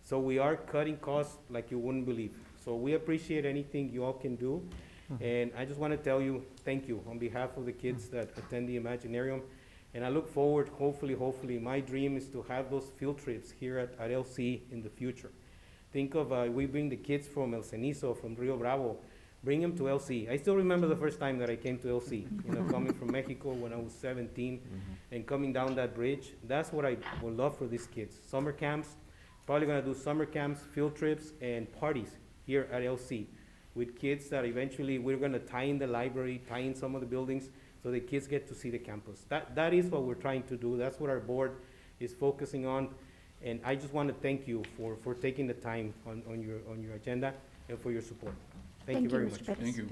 So we are cutting costs like you wouldn't believe. So we appreciate anything you all can do. And I just want to tell you, thank you on behalf of the kids that attend the Imaginarium. And I look forward, hopefully, my dream is to have those field trips here at LC in the future. Think of, we bring the kids from El Cenizo, from Rio Bravo, bring them to LC. I still remember the first time that I came to LC, you know, coming from Mexico when I was 17 and coming down that bridge. That's what I would love for these kids. Summer camps, probably gonna do summer camps, field trips, and parties here at LC with kids that eventually we're gonna tie in the library, tie in some of the buildings so the kids get to see the campus. That is what we're trying to do. That's what our board is focusing on. And I just want to thank you for taking the time on your agenda and for your support. Thank you very much. Thank you.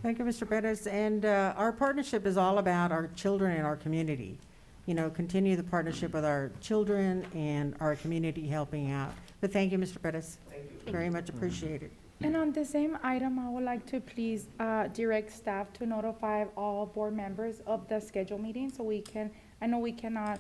Thank you, Mr. Bettis. And our partnership is all about our children and our community. You know, continue the partnership with our children and our community helping out. But thank you, Mr. Bettis. Thank you. Very much appreciated. And on the same item, I would like to please direct staff to notify all board members of the scheduled meeting so we can, I know we cannot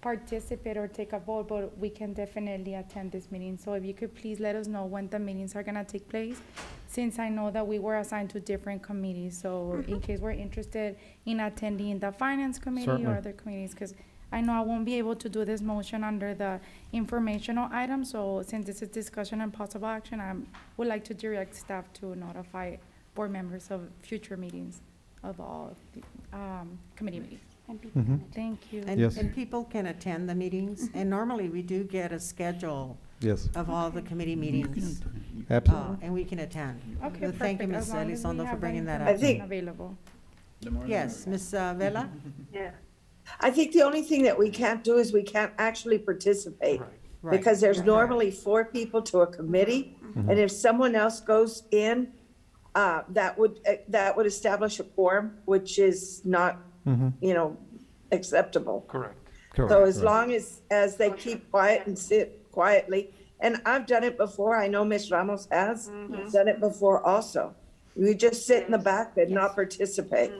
participate or take a vote, but we can definitely attend this meeting. So if you could please let us know when the meetings are gonna take place, since I know that we were assigned to different committees. So in case we're interested in attending the finance committee Certainly. or other committees, because I know I won't be able to do this motion under the informational item. So since this is discussion and possible action, I would like to direct staff to notify board members of future meetings of all the, committee meetings. And people Mhm. can attend. Thank you. And, Yes. and people can attend the meetings. And normally we do get a schedule Yes, of all the committee meetings. absolutely. And we can attend. Okay, But thank you, perfect. Ms. As long as we Elizondo, for have bringing that information up. I think- available. Yes, Ms. Vela? Yeah. I think the only thing that we can't do is we can't actually participate. Right. Because there's You're correct. normally 4 people to a committee, and if someone else goes in, that would establish a quorum, which is not, you know, acceptable. Correct. So as long as they keep quiet and sit quietly, and I've done it before, I know Ms. Ramos has done it before also. You just sit in the back and not participate.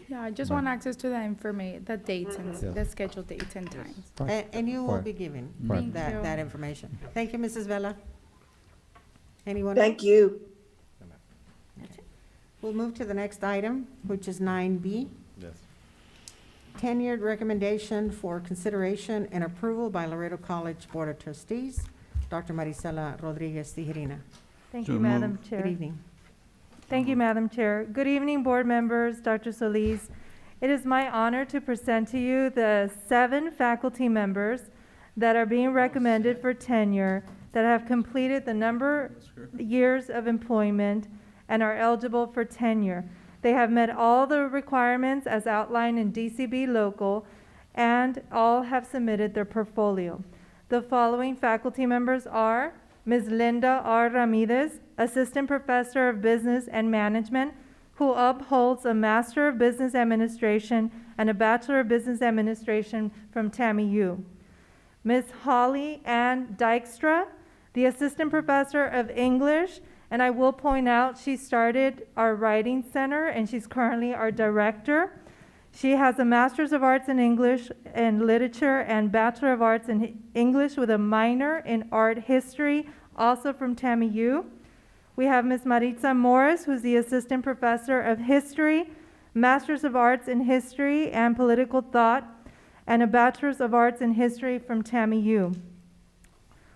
Yeah, I just want access to the the dates and Yes. the scheduled dates and times. And you will Right. be given Right. that, Thank you. that information. Thank you, Mrs. Vela. Anyone? Thank else? you. We'll move to the next item, which is 9B. Yes. Tenured recommendation for consideration and approval by Laredo College Board of Trustees, Dr. Marisela Rodriguez Tijerina. Thank So you, Madam moved. Chair. Good evening. Thank you, Madam Chair. Good evening, board members, Dr. Solis. It is my honor to present to you the 7 faculty members that are being recommended for tenure that have completed the number years of employment and are eligible for tenure. They have met all the requirements as outlined in DCB local, and all have submitted their portfolio. The following faculty members are Ms. Linda R. Ramirez, Assistant Professor of Business and Management, who upholds a Master of Business Administration and a Bachelor of Business Administration from TAMIU. Ms. Holly Ann Dykstra, the Assistant Professor of English, and I will point out she started our Writing Center and she's currently our Director. She has a Master's of Arts in English and Literature and Bachelor of Arts in English with a minor in Art History, also from TAMIU. We have Ms. Maritza Morris, who's the Assistant Professor of History, Master's of Arts in History and Political Thought, and a Bachelor's of Arts in History from TAMIU.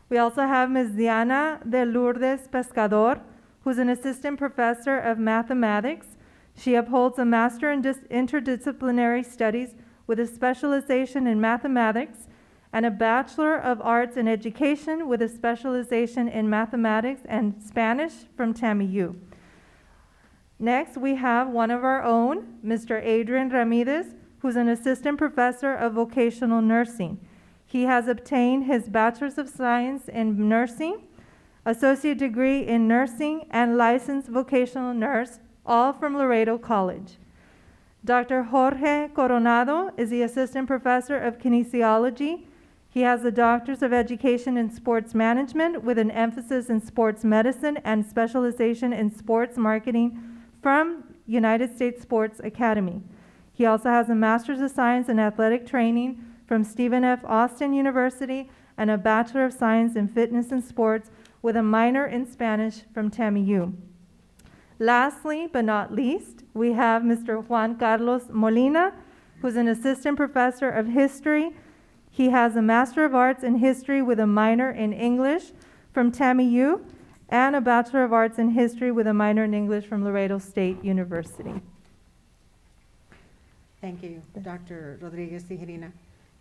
We also have Ms. Diana de Lourdes Pescador, who's an Assistant Professor of Mathematics. She upholds a Master in Interdisciplinary Studies with a specialization in Mathematics and a Bachelor of Arts in Education with a specialization in Mathematics and Spanish from TAMIU. Next, we have one of our own, Mr. Adrian Ramirez, who's an Assistant Professor of Vocational Nursing. He has obtained his Bachelor's of Science in Nursing, Associate Degree in Nursing, and Licensed Vocational Nurse, all from Laredo College. Dr. Jorge Coronado is the Assistant Professor of Kinesiology. He has a Doctor's of Education in Sports Management with an emphasis in sports medicine and specialization in sports marketing from United States Sports Academy. He also has a Master's of Science in Athletic Training from Stephen F. Austin University and a Bachelor of Science in Fitness and Sports with a minor in Spanish from TAMIU. Lastly, but not least, we have Mr. Juan Carlos Molina, who's an Assistant Professor of History. He has a Master of Arts in History with a minor in English from TAMIU and a Bachelor of Arts in History with a minor in English from Laredo State University. Thank you, Dr. Rodriguez Tijerina.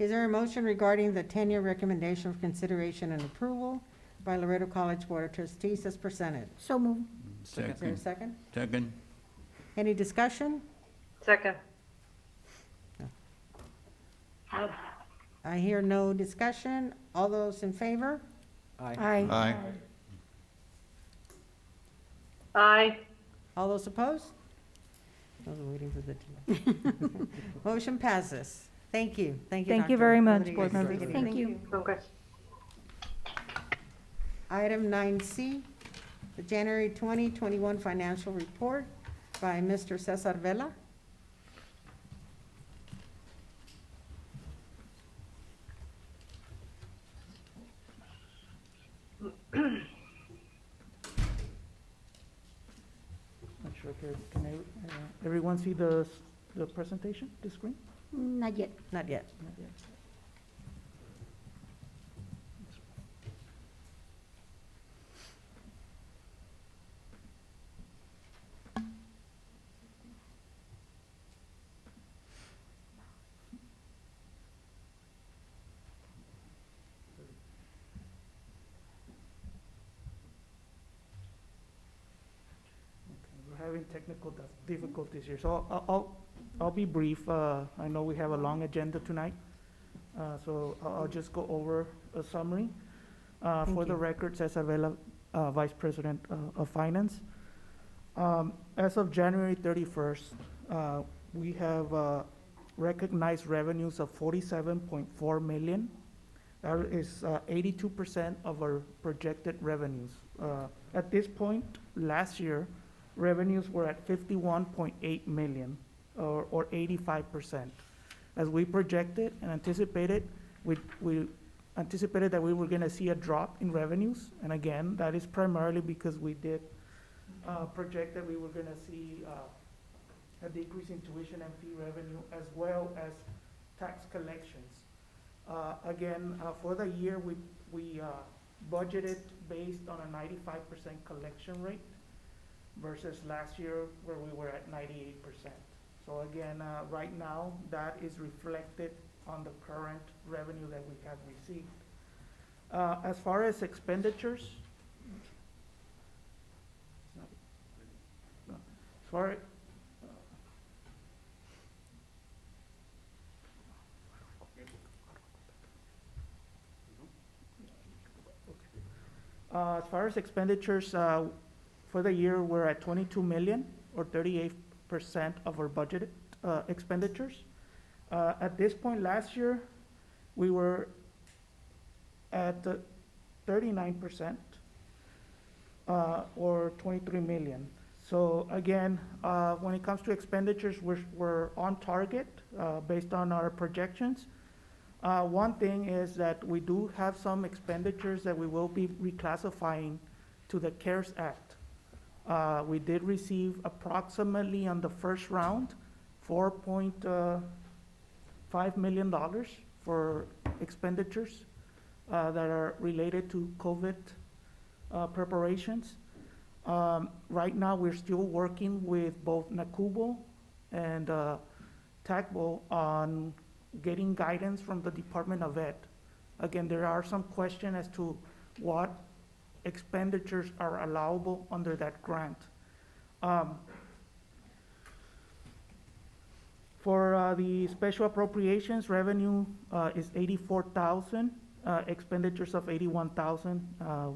Is there a motion regarding the tenure recommendation for consideration and approval by Laredo College Board of Trustees as presented? So moved. Is there a second? Second. Any discussion? Second. I hear no discussion. All those in favor? Aye. Aye. Aye. All those opposed? Those are waiting for the motion passes. Thank you. Thank you, Thank you Dr. very much, Rodriguez board members. Tijerina. Thank you. Okay. Item 9C, the January 2021 financial report by Mr. Cesar Vela. Not sure, can everyone see the presentation, the screen? Not yet. Not yet. Not yet. We're having technical difficulties here, so I'll be brief. I know we have a long agenda tonight, so I'll just go over a summary. Thank For the you. record, Cesar Vela, Vice President of Finance. As of January 31st, we have recognized revenues of 47.4 million. That is 82% of our projected revenues. At this point, last year, revenues were at 51.8 million, or 85%. As we projected and anticipated, we anticipated that we were gonna see a drop in revenues. And again, that is primarily because we did project that we were gonna see a decrease in tuition and fee revenue as well as tax collections. Again, for the year, we budgeted based on a 95% collection rate versus last year where we were at 98%. So again, right now, that is reflected on the current revenue that we have received. As far as expenditures, as far as far as expenditures, for the year, we're at 22 million, or 38% of our budgeted expenditures. At this point last year, we were at 39%, or 23 million. So again, when it comes to expenditures, we're on target based on our projections. One thing is that we do have some expenditures that we will be reclassifying to the CARES Act. We did receive approximately on the first round, $4.5 million for expenditures that are related to COVID preparations. Right now, we're still working with both NACUBO and TACBO on getting guidance from the Department of Ed. Again, there are some questions as to what expenditures are allowable under that grant. For the special appropriations, revenue is 84,000, expenditures of 81,000,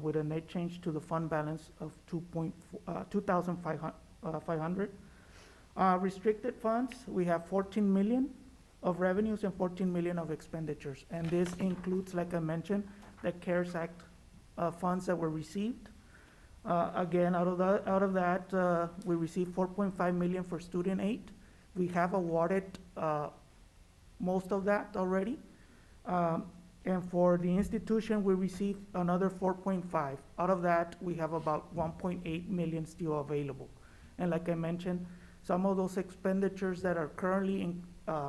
with a net change to the fund balance of 2,500. Restricted funds, we have 14 million of revenues and 14 million of expenditures. And this includes, like I mentioned, the CARES Act funds that were received. Again, out of that, we received 4.5 million for student aid. We have awarded most of that already. And for the institution, we received another 4.5. Out of that, we have about 1.8 million still available. And like I mentioned, some of those expenditures that are currently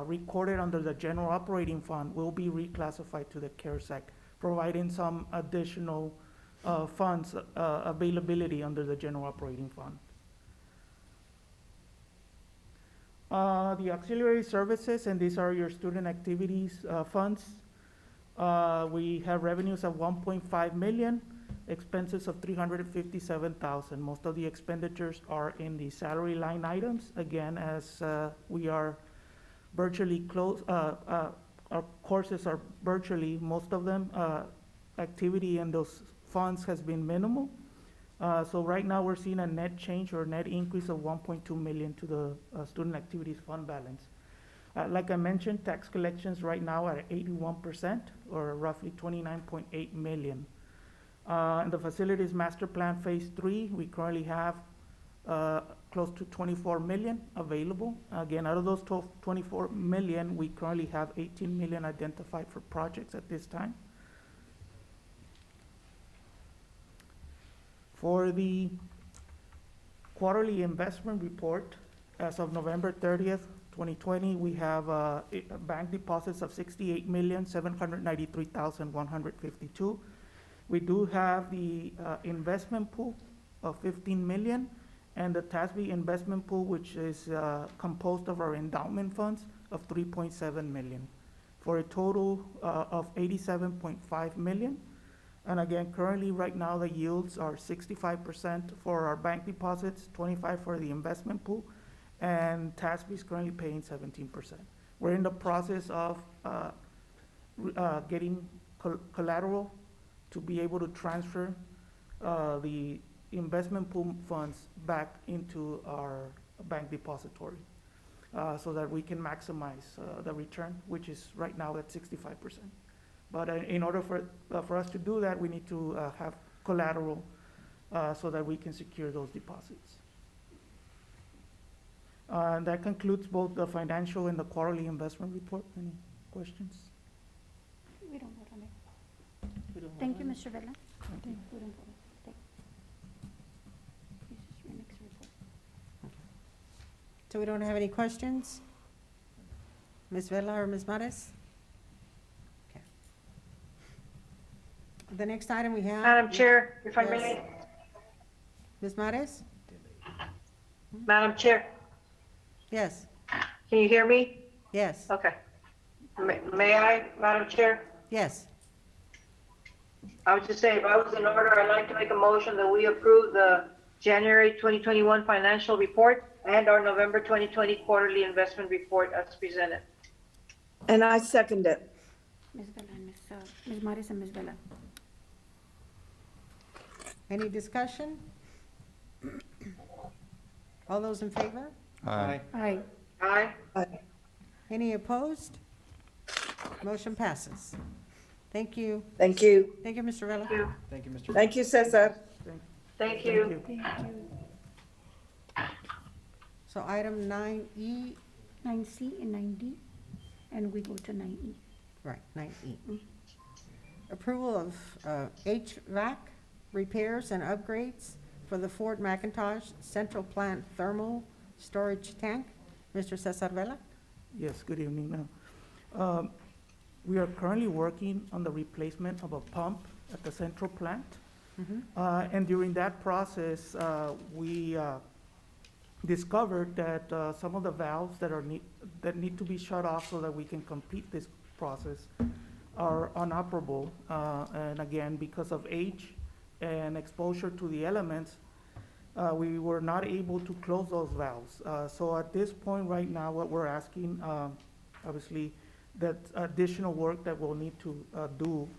recorded under the general operating fund will be reclassified to the CARES Act, providing some additional funds availability under the general operating fund. The auxiliary services, and these are your student activities funds. We have revenues of 1.5 million, expenses of 357,000. Most of the expenditures are in the salary line items. Again, as we are virtually close, our courses are virtually, most of them, activity in those funds has been minimal. So right now we're seeing a net change or net increase of 1.2 million to the student activities fund balance. Like I mentioned, tax collections right now are at 81%, or roughly 29.8 million. In the facilities master plan phase 3, we currently have close to 24 million available. Again, out of those 24 million, we currently have 18 million identified for projects at this time. For the quarterly investment report, as of November 30th, 2020, we have bank deposits of 68,793,152. We do have the investment pool of 15 million, and the TASB investment pool, which is composed of our endowment funds, of 3.7 million, for a total of 87.5 million. And again, currently right now the yields are 65% for our bank deposits, 25% for the investment pool, and TASB is currently paying 17%. We're in the process of getting collateral to be able to transfer the investment pool funds back into our bank depository, so that we can maximize the return, which is right now at 65%. But in order for us to do that, we need to have collateral so that we can secure those deposits. And that concludes both the financial and the quarterly investment report. Any questions? We don't vote on it. Thank you, Mr. Vela. We don't vote. Thank- This is your next report. So we don't have any questions? Ms. Vela or Ms. Mares? Okay. The next item we have. Madam Chair, if I Yes. may, Ms. Mares? Madam Chair, Yes. can you hear me? Yes. Okay. May I, Madam Chair? Yes. I would just say, if I was in order, I'd like to make a motion that we approve the January 2021 financial report and our November 2020 quarterly investment report as presented. And I second it. Ms. Vela and Ms. Maris and Ms. Vela. Any discussion? All those in favor? Aye. Aye. Aye. Any opposed? Motion passes. Thank you. Thank you. Thank you, Mr. Vela. Thank you, Mr. Thank you, Cesar. Thank you. Thank you. So item 9E, 9C and 9D, and we go to 9E. right, 9E. Approval of HVAC repairs and upgrades for the Fort McIntosh Central Plant Thermal Storage Tank. Mr. Cesar Vela? Yes, good evening, ma'am. We are currently working on the replacement of a pump at the central plant. And during that process, we discovered that some of the valves that need to be shut off so that we can complete this process are inoperable. And again, because of age and exposure to the elements, we were not able to close those valves. So at this point right now, what we're asking, obviously, that additional work that we'll need to do,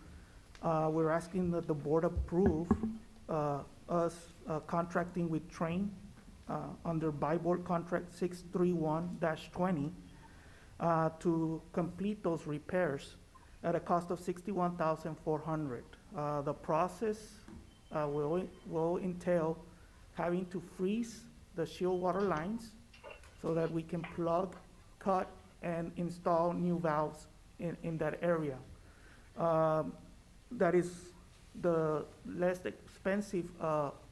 we're asking that the board approve us contracting with Train under by board contract 631-20 to complete those repairs at a cost of $61,400. The process will entail having to freeze the shield water lines so that we can plug, cut, and install new valves in that area. That is the less expensive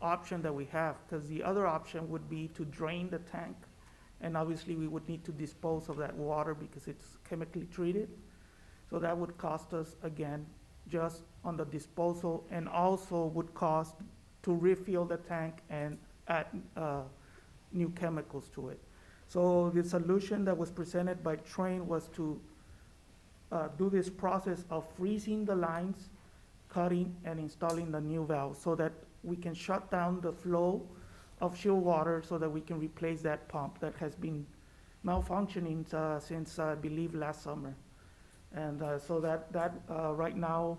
option that we have, because the other option would be to drain the tank, and obviously we would need to dispose of that water because it's chemically treated. So that would cost us, again, just on the disposal, and also would cost to refill the tank and add new chemicals to it. So the solution that was presented by Train was to do this process of freezing the lines, cutting and installing the new valve so that we can shut down the flow of shield water so that we can replace that pump that has been malfunctioning since I believe last summer. And so that right now,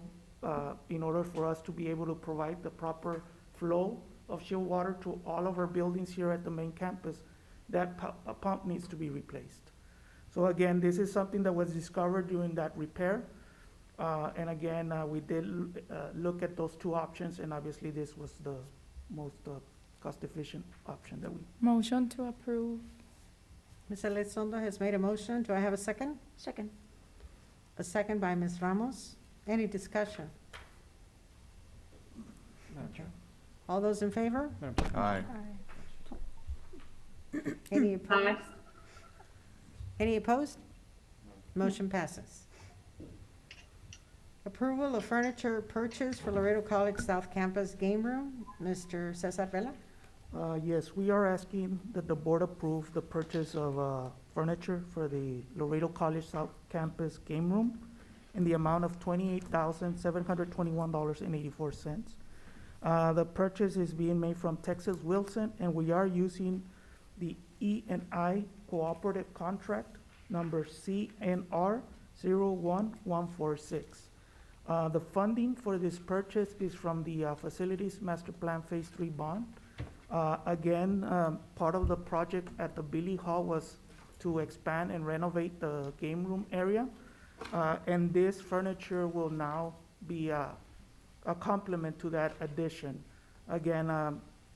in order for us to be able to provide the proper flow of shield water to all of our buildings here at the main campus, that pump needs to be replaced. So again, this is something that was discovered during that repair. And again, we did look at those two options, and obviously this was the most cost-efficient option that we. Motion to approve. Ms. Elizondo has made a motion. Do I have a second? Second. A second by Ms. Ramos. Any discussion? Madam Chair. All those in favor? Madam Chair. Aye. Any opposed? Any opposed? Motion passes. Approval of furniture purchase for Laredo College South Campus Game Room. Mr. Cesar Vela? Yes, we are asking that the board approve the purchase of furniture for the Laredo College South Campus Game Room in the amount of $28,721.84. The purchase is being made from Texas Wilson, and we are using the E&I cooperative contract number CNR 01146. The funding for this purchase is from the Facilities Master Plan Phase 3 bond. Again, part of the project at the Billy Hall was to expand and renovate the game room area. And this furniture will now be a complement to that addition. Again,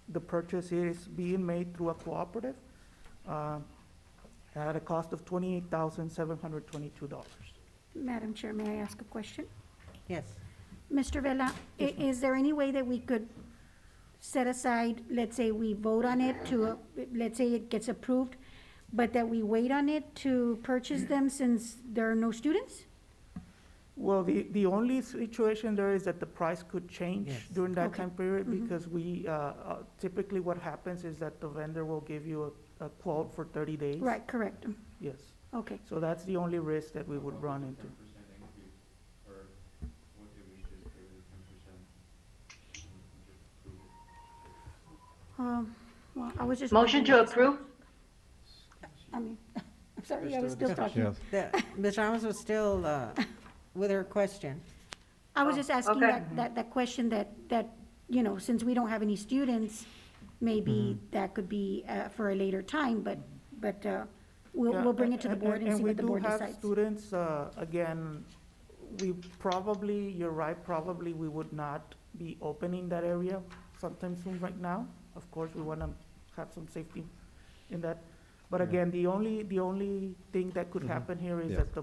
the purchase is being made through a cooperative at a cost of $28,722. Madam Chair, may I ask a question? Yes. Mr. Vela, is there any way that we could set aside, let's say we vote on it to, let's say it gets approved, but that we wait on it to purchase them since there are no students? Well, the only situation there is that the price could change Yes. during that Okay. time period, Mhm. because we, typically what happens is that the vendor will give you a quote for 30 days. Right, correct. Yes. Okay. So that's the only risk that we would run into. Well, I was just. Motion to approve? I mean, I'm sorry, I There's was still still talking. Yes. Ms. Ramos was still with her question. I was just asking okay. that question that, you know, since we don't have any students, maybe that could be for a later time, but we'll bring it to the board and see what the board we do have decides. students, again, we probably, you're right, probably we would not be opening that area sometime soon right now. Of course, we want to have some safety in that. But Yeah. again, the only thing that could happen here is Yeah. that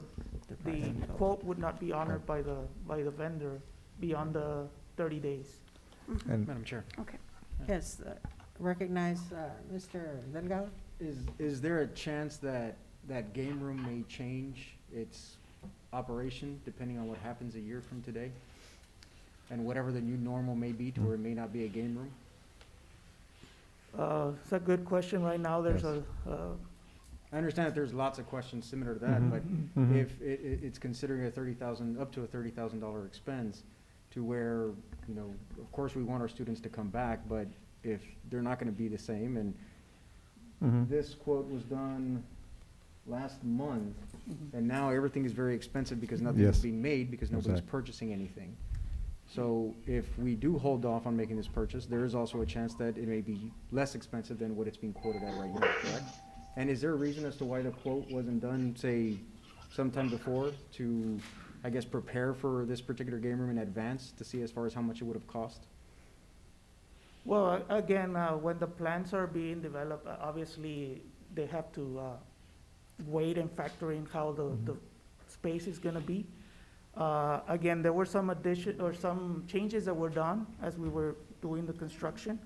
the quote would not be honored by the vendor beyond the 30 days. And Madam Chair, Okay. Yes, recognize Mr. Delgado. is there a chance that that game room may change its operation depending on what happens a year from today? And whatever the new normal may be to where it may not be a game room? It's a good question. Right now, there's Yes. I understand that there's lots of questions similar to that, Mhm. but Mhm. if it's considering up to a $30,000 expense to where, you know, of course we want our students to come back, but if they're not gonna be the same, and Mhm. this quote was done last month, and now everything is very expensive because nothing is Yes. being made because nobody's Exactly. purchasing anything. So if we do hold off on making this purchase, there is also a chance that it may be less expensive than what it's being quoted at right now, correct? And is there a reason as to why the quote wasn't done, say, sometime before to, I guess, prepare for this particular game room in advance to see as far as how much it would have cost? Well, again, when the plans are being developed, obviously, they have to wait and factor in how the space is gonna be. Again, there were some addition, or some changes that were done as we were doing the construction.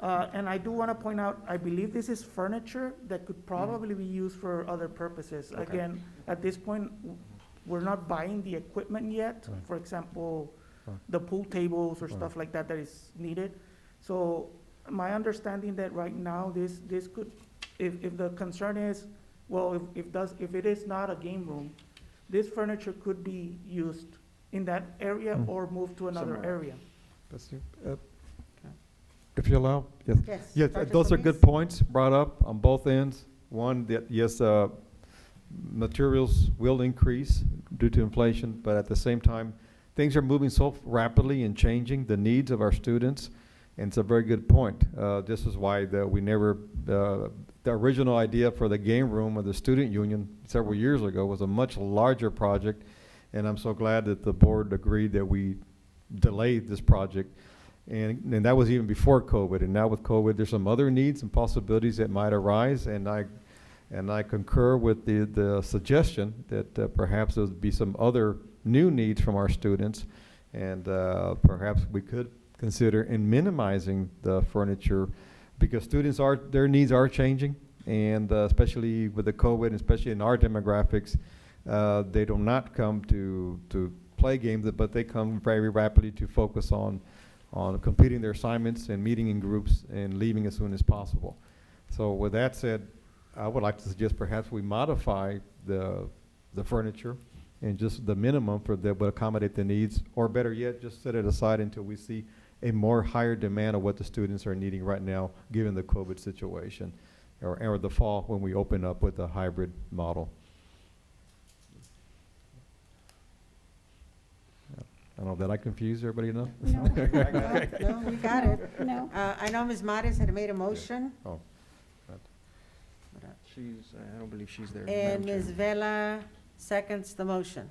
And I do wanna point out, I believe this is furniture that could probably be used for other purposes. Okay. Again, at this point, we're not buying the equipment yet. Right. For example, Right. the pool tables or Right. stuff like that that is needed. So my understanding that right now, this could, if the concern is, well, if it is not a game room, this furniture could be used in that area Mm. or moved to another Somewhere. area. That's it. If you allow, yes. Yes. Yes, Dr. those are good Solis? points brought up on both ends. One, that yes, materials will increase due to inflation, but at the same time, things are moving so rapidly and changing the needs of our students, and it's a very good point. This is why we never, the original idea for the game room of the student union several years ago was a much larger project, and I'm so glad that the board agreed that we delayed this project. And that was even before COVID, and now with COVID, there's some other needs and possibilities that might arise, and I concur with the suggestion that perhaps there would be some other new needs from our students, and perhaps we could consider in minimizing the furniture, because their needs are changing, and especially with the COVID, especially in our demographics, they do not come to play games, but they come very rapidly to focus on completing their assignments and meeting in groups and leaving as soon as possible. So with that said, I would like to suggest perhaps we modify the furniture and just the minimum that would accommodate the needs, or better yet, just set it aside until we see a more higher demand of what the students are needing right now, given the COVID situation, or the fall when we open up with a hybrid model. I don't know, did I confuse everybody enough? No, we got it. No. I know Ms. Mares had made a motion, Oh, She's, I don't believe she's there. and Madam Chair. Ms. Vela seconds the motion.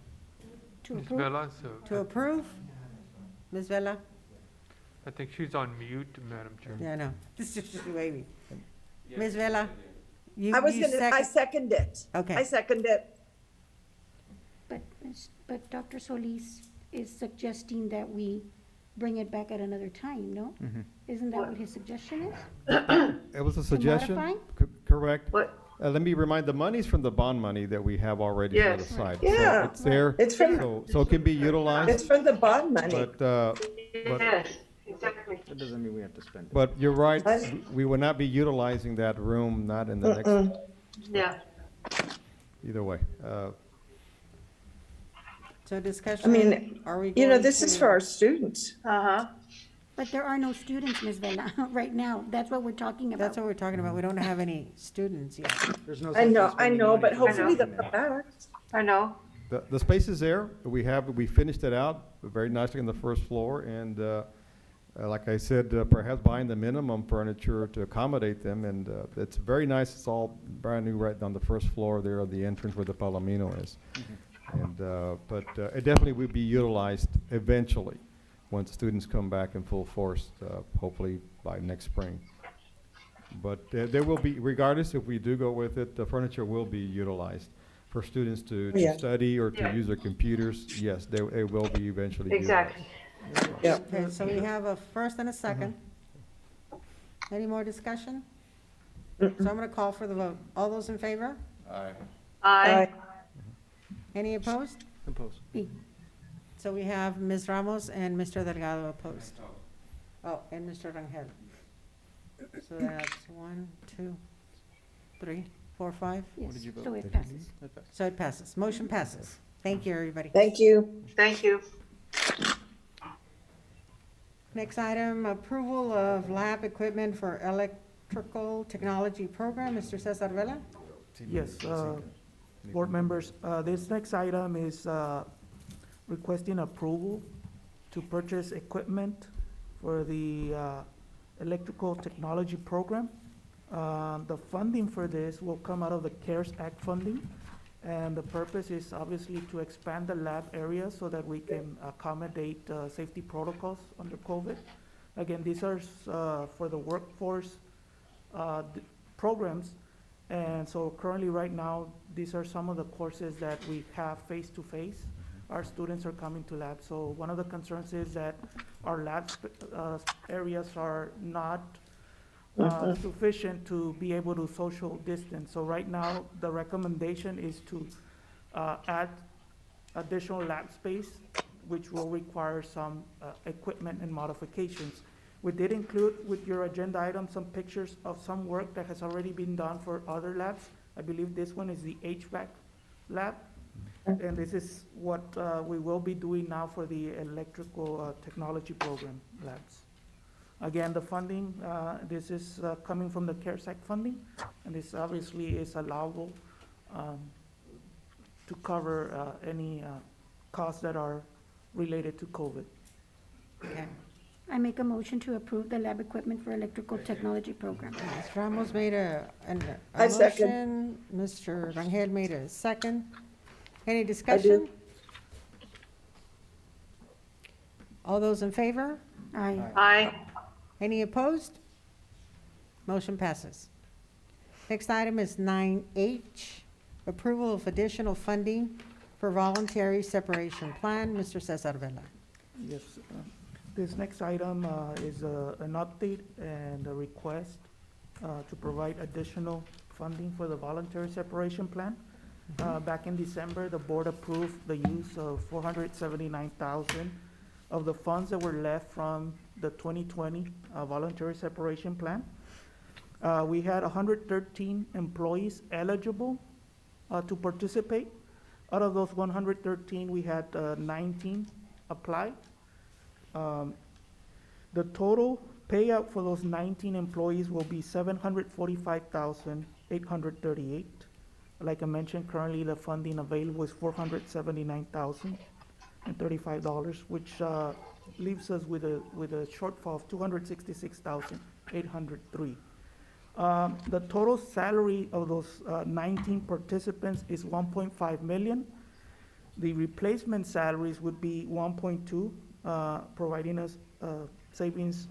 To Ms. approve? Vela, so To approve? Ms. Vela? I think she's on mute, Madam Chair. Yeah, I know. This is just wavy. Ms. Vela? You, I was you gonna, I second- second it. Okay. I second it. But Dr. Solis is suggesting that we bring it back at another time, no? Mhm. Isn't that what his suggestion is? It was a suggestion. modify? Correct. What? Let me remind, the money's from the bond money that we have already set Yes. aside. So Yeah. it's there, It's from- so it can be It's utilized, for the bond money. but, Yes, exactly. That doesn't mean we have to spend it. but you're right, we will not be utilizing that room, not in the next, Yeah. either way. So I discussion, mean, are we you know, going this is to- for our students. Uh-huh. But there are no students, Ms. Vela, right now. That's what we're talking about. That's what we're talking about. We don't have any students yet. There's no I sense in know, spending money but if we're hopefully not they'll using come it. back. I know. The space is there, we finished it out very nicely on the first floor, and, like I said, perhaps buying the minimum furniture to accommodate them, and, it's very nice, it's all brand new right on the first floor there of the entrance where the Palomino is. And, but it definitely will be utilized eventually, once students come back in full force, hopefully by next spring. But there will be, regardless if we do go with it, the furniture will be utilized for students to Yeah. study or to Yeah. use their computers. Yes, it will be eventually utilized. Exactly. Yeah. Okay, so we have a first and a second. Any more discussion? So I'm gonna call for the vote. All those in favor? Aye. Aye. Any opposed? Opposed. So we have Ms. Ramos and Mr. Delgado opposed. Oh, and Mr. Rangel. So that's 1, 2, 3, 4, 5. Yes, did you vote? so it passes. So it passes. Motion passes. Thank you, everybody. Thank you. Thank you. Next item, approval of lab equipment for electrical technology program. Mr. Cesar Vela? Yes, board members, this next item is requesting approval to purchase equipment for the electrical technology program. The funding for this will come out of the CARES Act funding, and the purpose is obviously to expand the lab area so that we can accommodate safety protocols under COVID. Again, these are for the workforce programs. And so currently, right now, these are some of the courses that we have face-to-face. Our students are coming to lab. So one of the concerns is that our lab areas are not sufficient to be able to social distance. So right now, the recommendation is to add additional lab space, which will require some equipment and modifications. We did include with your agenda item some pictures of some work that has already been done for other labs. I believe this one is the HVAC lab. And this is what we will be doing now for the electrical technology program labs. Again, the funding, this is coming from the CARES Act funding, and this obviously is allowable to cover any costs that are related to COVID. Okay. I make a motion to approve the lab equipment for electrical technology program. Ms. Ramos made a I second. motion. Mr. Rangel made a second. Any discussion? All those in favor? Aye. Aye. Any opposed? Motion passes. Next item is 9H, approval of additional funding for voluntary separation plan. Mr. Cesar Vela. Yes, this next item is an update and a request to provide additional funding for the voluntary separation plan. Back in December, the board approved the use of $479,000 of the funds that were left from the 2020 voluntary separation plan. We had 113 employees eligible to participate. Out of those 113, we had 19 apply. The total payout for those 19 employees will be $745,838. Like I mentioned, currently the funding available is $479,000. $2,235, which leaves us with a shortfall of $266,803. The total salary of those 19 participants is 1.5 million. The replacement salaries would be 1.2, providing us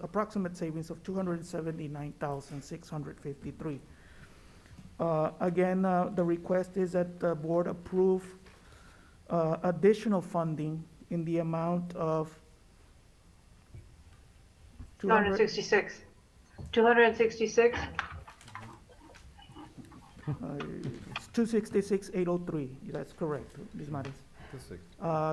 approximate savings of 279,653. Again, the request is that the board approve additional funding in the amount of 266. 266? It's 266,803, that's correct, Ms. Maris.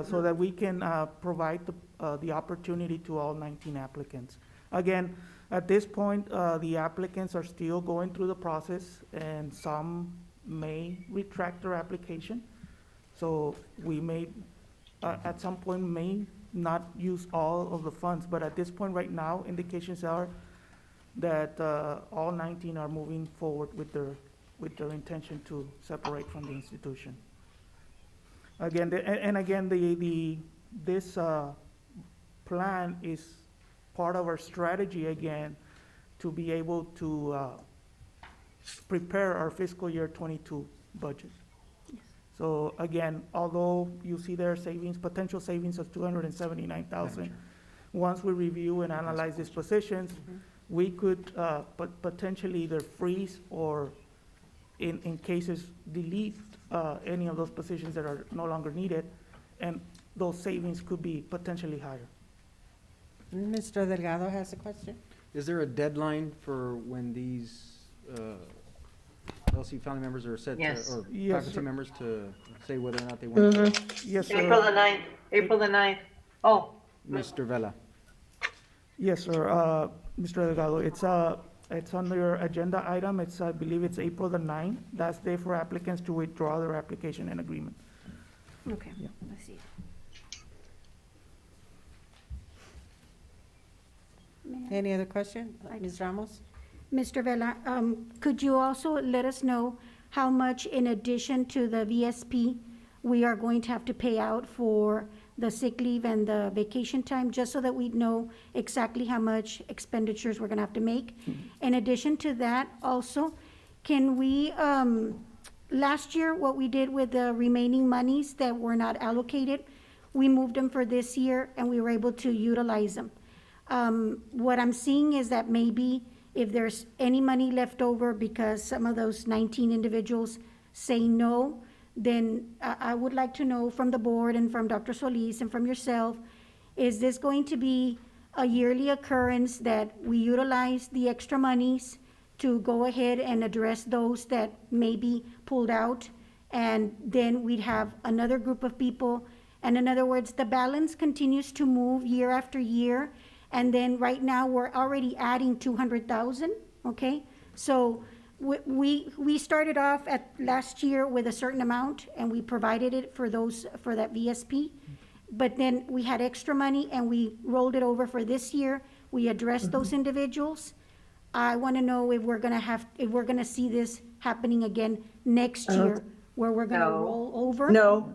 So that we can provide the opportunity to all 19 applicants. Again, at this point, the applicants are still going through the process, and some may retract their application. So we may, at some point, may not use all of the funds, but at this point right now, indications are that all 19 are moving forward with their intention to separate from the institution. Again, this plan is part of our strategy again to be able to prepare our fiscal year 22 budget. So again, although you see there savings, potential savings of 279,000, once we review and analyze these positions, we could potentially either freeze or in cases delete any of those positions that are no longer needed, and those savings could be potentially higher. Mr. Delgado has a question. Is there a deadline for when these LC family members are set Yes. or Yes, faculty sir. members to say whether or not they want to? Yes, sir. April the 9th, April the 9th. Oh, Mr. Vela. Yes, sir. Mr. Delgado, it's on your agenda item. I believe it's April the 9th. That's day for applicants to withdraw their application and agreement. Okay, Yeah. let's see. Any other question? Ms. Ramos? Mr. Vela, could you also let us know how much, in addition to the VSP, we are going to have to pay out for the sick leave and the vacation time, just so that we know exactly how much expenditures we're gonna have to make? In addition to that, also, can we, last year, what we did with the remaining monies that were not allocated, we moved them for this year and we were able to utilize them. What I'm seeing is that maybe if there's any money left over because some of those 19 individuals say no, then I would like to know from the board and from Dr. Solis and from yourself, is this going to be a yearly occurrence that we utilize the extra monies to go ahead and address those that may be pulled out, and then we'd have another group of people? And in other words, the balance continues to move year after year, and then right now we're already adding 200,000, okay? So we started off at last year with a certain amount, and we provided it for that VSP, but then we had extra money and we rolled it over for this year. We addressed those individuals. I want to know if we're gonna see this happening again next year, where we're gonna No. roll over. No.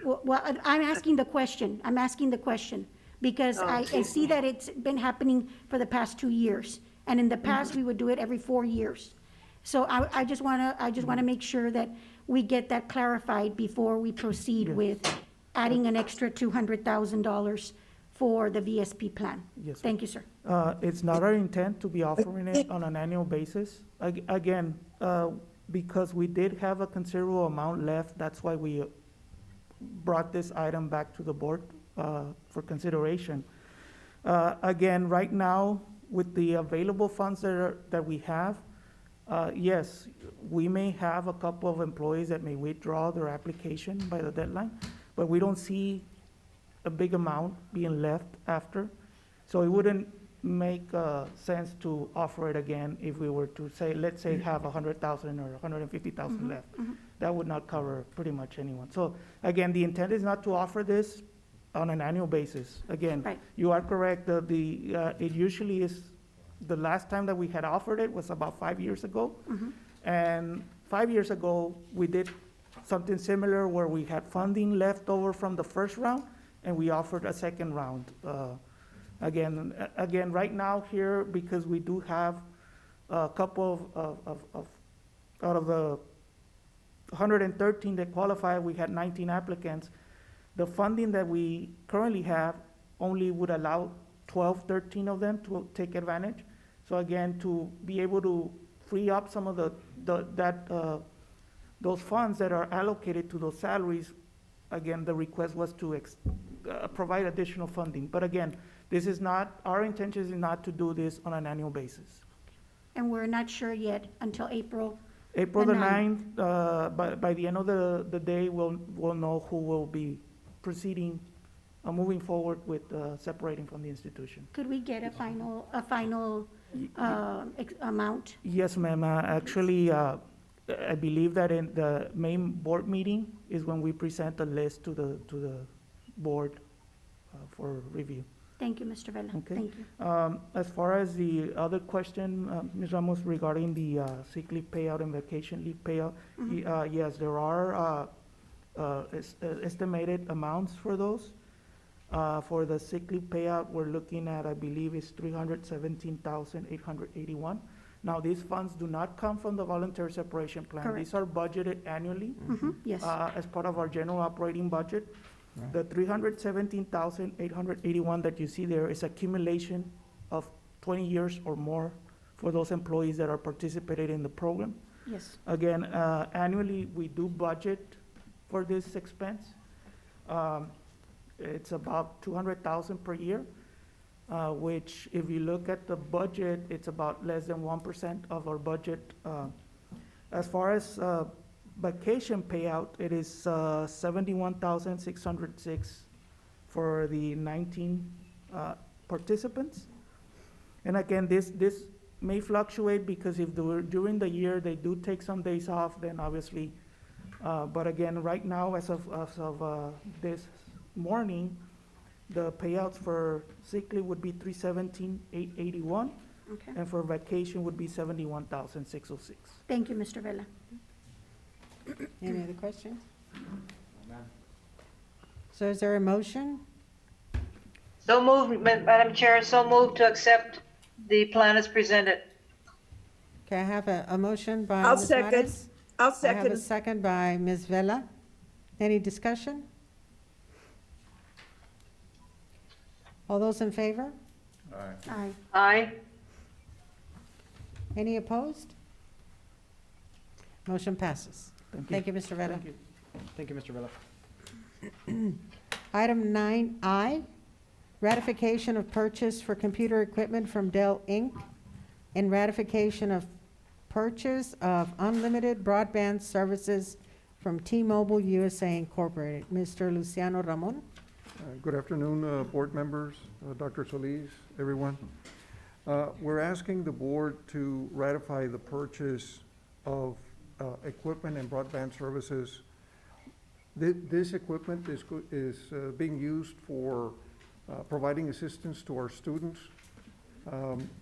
Well, I'm asking the question. Because I see that it's been happening for the past 2 years. And in the past, we would do it every 4 years. So I just wanna make sure that we get that clarified before we proceed with adding an extra $200,000 for the VSP plan. Yes. Thank you, sir. It's not our intent to be offering it on an annual basis. Again, because we did have a considerable amount left, that's why we brought this item back to the board for consideration. Again, right now, with the available funds that we have, yes, we may have a couple of employees that may withdraw their application by the deadline, but we don't see a big amount being left after. So it wouldn't make sense to offer it again if we were to say, let's say, have 100,000 or 150,000 left. That would not cover pretty much anyone. So again, the intent is not to offer this on an annual basis. Again, Right. you are correct, it usually is, the last time that we had offered it was about 5 years ago. And 5 years ago, we did something similar where we had funding left over from the first round, and we offered a second round. Again, right now here, because we do have a couple of out of the 113 that qualify, we had 19 applicants. The funding that we currently have only would allow 12, 13 of them to take advantage. So again, to be able to free up some of those funds that are allocated to those salaries, again, the request was to provide additional funding. But again, this is not, our intention is not to do this on an annual basis. And we're not sure yet until April. April the 9th, by the end of the day, we'll know who will be proceeding, moving forward with separating from the institution. Could we get a final amount? Yes, ma'am. Actually, I believe that in the main board meeting is when we present the list to the board for review. Thank you, Mr. Vela. Okay. Thank you. As far as the other question, Ms. Ramos, regarding the sick leave payout and vacation leave payout, yes, there are estimated amounts for those. For the sick leave payout, we're looking at, I believe, is $317,881. Now, these funds do not come from the voluntary separation plan. Correct. These are budgeted annually. Yes. As part of our general operating budget. The $317,881 that you see there is accumulation of 20 years or more for those employees that are participating in the program. Yes. Again, annually, we do budget for this expense. It's about $200,000 per year, which if you look at the budget, it's about less than 1% of our budget. As far as vacation payout, it is $71,606 for the 19 participants. And again, this may fluctuate because if during the year they do take some days off, then obviously, but again, right now, as of this morning, the payouts for sick leave would be $317,881. Okay. And for vacation would be $71,606. Thank you, Mr. Vela. Any other questions? So is there a motion? So moved, Madam Chair, so moved to accept the plan as presented. Okay, I have a motion by I'll Ms. second. Mares. I'll I have a second. second by Ms. Vela. Any discussion? All those in favor? Aye. Aye. Any opposed? Motion passes. Thank you, Mr. Vela. Thank you. Thank you, Mr. Vela. Item 9I, ratification of purchase for computer equipment from Dell Inc. and ratification of purchase of unlimited broadband services from T-Mobile USA Incorporated. Mr. Luciano Ramon. Good afternoon, board members, Dr. Solis, everyone. We're asking the board to ratify the purchase of equipment and broadband services. This equipment is being used for providing assistance to our students.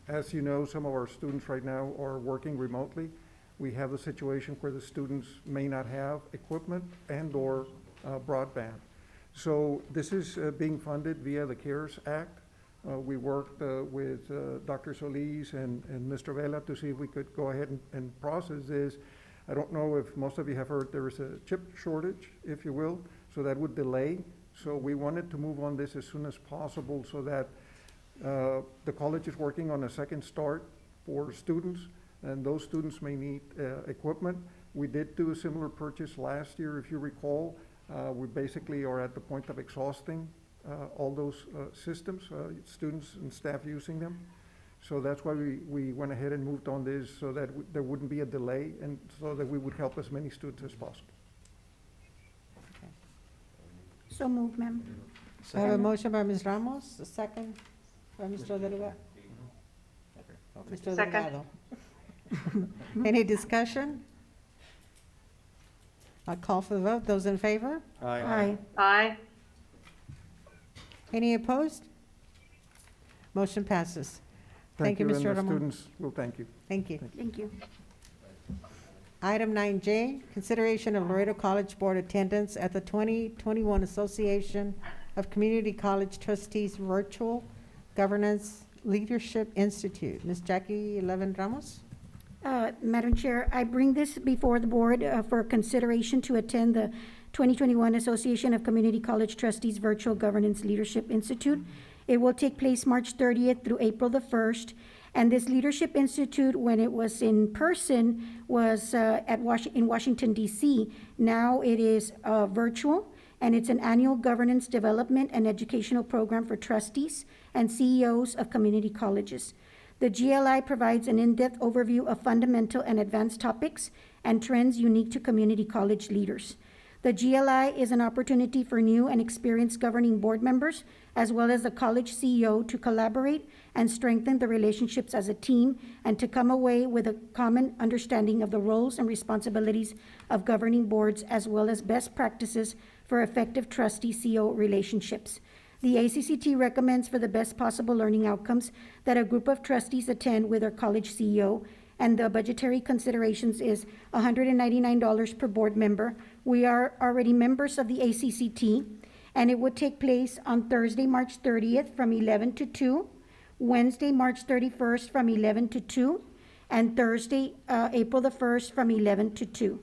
As you know, some of our students right now are working remotely. We have a situation where the students may not have equipment and/or broadband. So this is being funded via the CARES Act. We worked with Dr. Solis and Mr. Vela to see if we could go ahead and process this. I don't know if most of you have heard there is a chip shortage, if you will, so that would delay. So we wanted to move on this as soon as possible so that the college is working on a second start for students, and those students may need equipment. We did do a similar purchase last year, if you recall. We basically are at the point of exhausting all those systems, students and staff using them. So that's why we went ahead and moved on this so that there wouldn't be a delay and so that we would help as many students as possible. So move, ma'am. I have a motion by Ms. Ramos, a second by Mr. Delgado. Mr. Second. Delgado. Any discussion? I'll call for the vote. Those in favor? Aye. Aye. Any opposed? Motion passes. Thank you, Mr. And the Ramon. students will thank you. Thank you. Thank you. Item 9J, consideration of Laredo College Board attendance at the 2021 Association of Community College Trustees Virtual Governance Leadership Institute. Ms. Jackie Levin Ramos? Madam Chair, I bring this before the board for consideration to attend the 2021 Association of Community College Trustees Virtual Governance Leadership Institute. It will take place March 30th through April the 1st. And this Leadership Institute, when it was in person, was in Washington, D.C. Now it is virtual, and it's an annual governance development and educational program for trustees and CEOs of community colleges. The GLI provides an in-depth overview of fundamental and advanced topics and trends unique to community college leaders. The GLI is an opportunity for new and experienced governing board members, as well as the college CEO, to collaborate and strengthen the relationships as a team and to come away with a common understanding of the roles and responsibilities of governing boards, as well as best practices for effective trustee-CEO relationships. The ACCT recommends, for the best possible learning outcomes, that a group of trustees attend with their college CEO, and the budgetary considerations is $199 per board member. We are already members of the ACCT, and it would take place on Thursday, March 30th from 11 to 2, Wednesday, March 31st from 11 to 2, and Thursday, April the 1st from 11 to 2.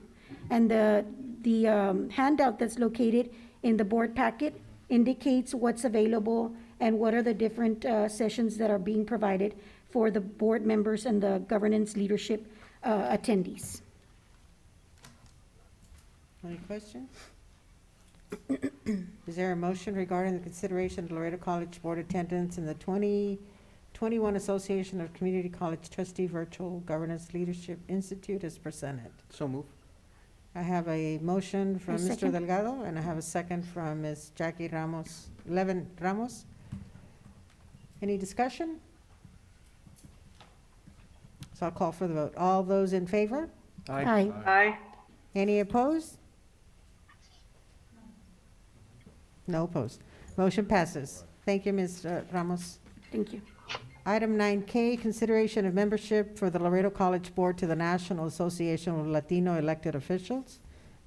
And the handout that's located in the board packet indicates what's available and what are the different sessions that are being provided for the board members and the governance leadership attendees. Any questions? Is there a motion regarding the consideration of Laredo College Board attendance in the 2021 Association of Community College Trustee Virtual Governance Leadership Institute as presented? So move. I have a motion from I Mr. second. Delgado, and I have a second from Ms. Jackie Levin Ramos. Any discussion? So I'll call for the vote. All those in favor? Aye. Aye. Any opposed? No opposed. Motion passes. Thank you, Ms. Ramos. Thank you. Item 9K, consideration of membership for the Laredo College Board to the National Association of Latino Elected Officials.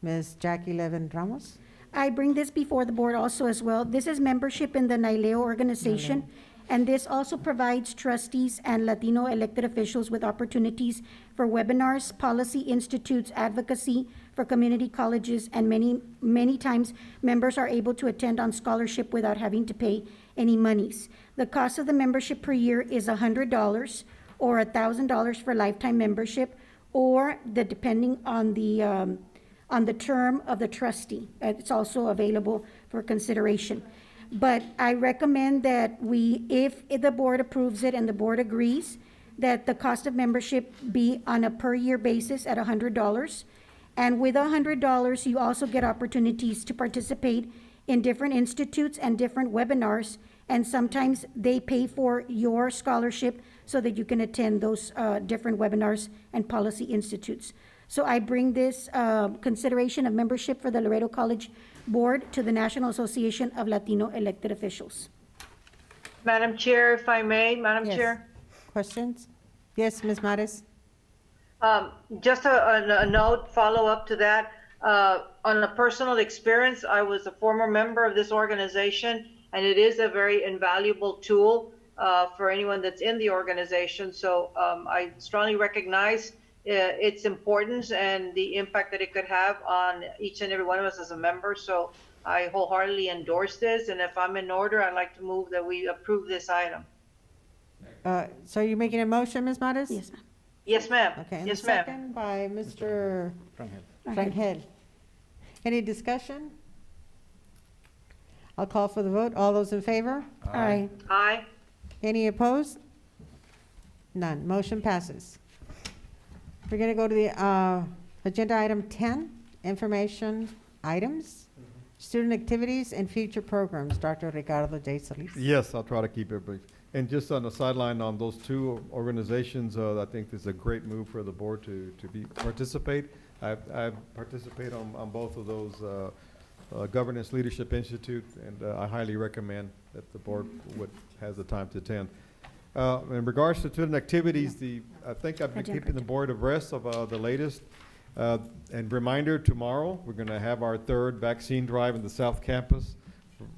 Ms. Jackie Levin Ramos? I bring this before the board also as well. This is membership in the NILEO organization, and this also provides trustees and Latino elected officials with opportunities for webinars, policy institutes, advocacy for community colleges, and many times members are able to attend on scholarship without having to pay any monies. The cost of the membership per year is $100 or $1,000 for lifetime membership, or depending on the term of the trustee. It's also available for consideration. But I recommend that if the board approves it and the board agrees, that the cost of membership be on a per year basis at $100. And with $100, you also get opportunities to participate in different institutes and different webinars. And sometimes they pay for your scholarship so that you can attend those different webinars and policy institutes. So I bring this consideration of membership for the Laredo College Board to the National Association of Latino Elected Officials. Madam Chair, if I may, Madam Yes. Chair. Questions? Yes, Ms. Mares? Just a note, follow up to that. On a personal experience, I was a former member of this organization, and it is a very invaluable tool for anyone that's in the organization. So I strongly recognize its importance and the impact that it could have on each and every one of us as a member. So I wholeheartedly endorse this, and if I'm in order, I'd like to move that we approve this item. So you're making a motion, Ms. Mares? Yes, ma'am. Yes, ma'am. Okay, and Yes, the ma'am. second by Mr. Rangel. Any discussion? I'll call for the vote. All those in favor? Aye. Aye. Any opposed? None. Motion passes. We're going to go to the agenda item 10, information items, student activities and future programs. Dr. Ricardo J. Solis. Yes, I'll try to keep it brief. And just on the sideline on those two organizations, I think this is a great move for the board to participate. I participate on both of those, Governance Leadership Institute, and I highly recommend that the board has the time to attend. In regards to student activities, I think I've been keeping the board abreast of the latest. And reminder, tomorrow, we're going to have our third vaccine drive in the South Campus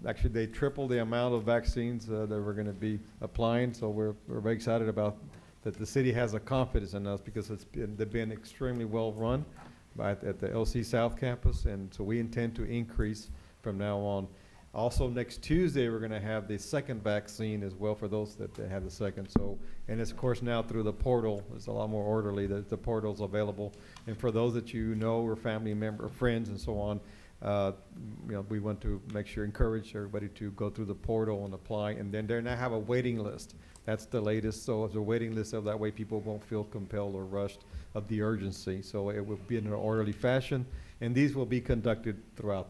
Actually, they tripled the amount of vaccines that we're going to be applying, so we're very excited about that. The city has a confidence in us because they've been extremely well run at the LC South campus, and so we intend to increase from now on. Also, next Tuesday, we're going to have the second vaccine as well for those that have the second. So, and it's of course now through the portal. It's a lot more orderly. The portal's available, and for those that you know or family member, or friends, and so on, we want to make sure encourage everybody to go through the portal and apply. And then they now have a waiting list. That's the latest. So it's a waiting list, so that way people won't feel compelled or rushed of the urgency. So it will be in an orderly fashion. And these will be conducted throughout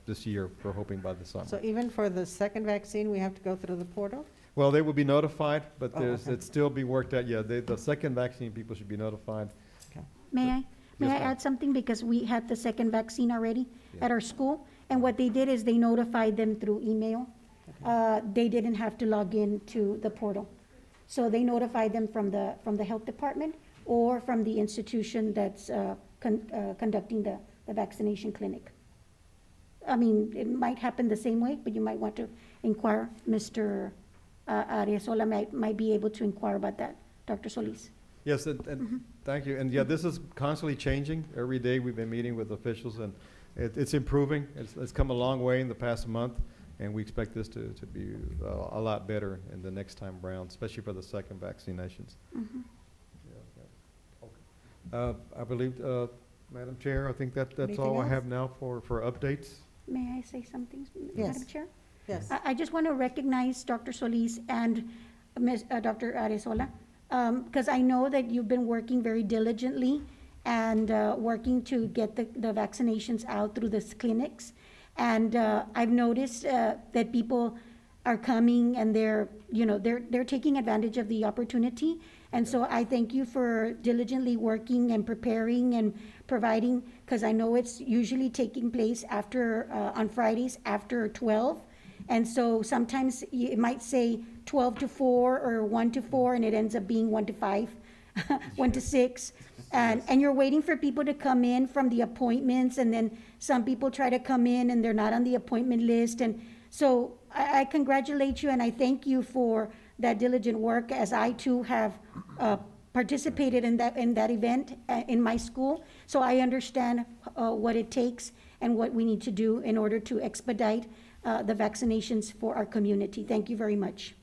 this year, we're hoping by the summer. So even for the second vaccine, we have to go through the portal? Well, they will be notified, but Oh, okay. it's still be worked out. Yeah, the second vaccine, people should be notified. May I? May Yes, I ma'am. add something? Because we had the second vaccine already Yeah. at our school, and what they did is they notified them through email. They didn't have to log in to the portal. So they notified them from the health department or from the institution that's conducting the vaccination clinic. I mean, it might happen the same way, but you might want to inquire. Mr. Arrezola might be able to inquire about that, Dr. Solis. Yes, and thank you. And yeah, this is constantly changing. Every day we've been meeting with officials, and it's improving. It's come a long way in the past month, and we expect this to be a lot better in the next time around, especially for the second vaccinations. I believe, Madam Chair, I think that's Anything all I else? have now for updates. May I say something, Yes. Madam Chair? Yes. I just want to recognize Dr. Solis and Dr. Arrezola, because I know that you've been working very diligently and working to get the vaccinations out through the clinics. And I've noticed that people are coming and they're taking advantage of the opportunity. And so I thank you for diligently working and preparing and providing, because I know it's usually taking place on Fridays after 12. And so sometimes it might say 12 to 4 or 1 to 4, and it ends up being 1 to 5, 1 to 6. And you're waiting for people to come in from the appointments, and then some people try to come in and they're not on the appointment list. And so I congratulate you and I thank you for that diligent work, as I too have participated in that event in my school. So I understand what it takes and what we need to do in order to expedite the vaccinations for our community. Thank you very much.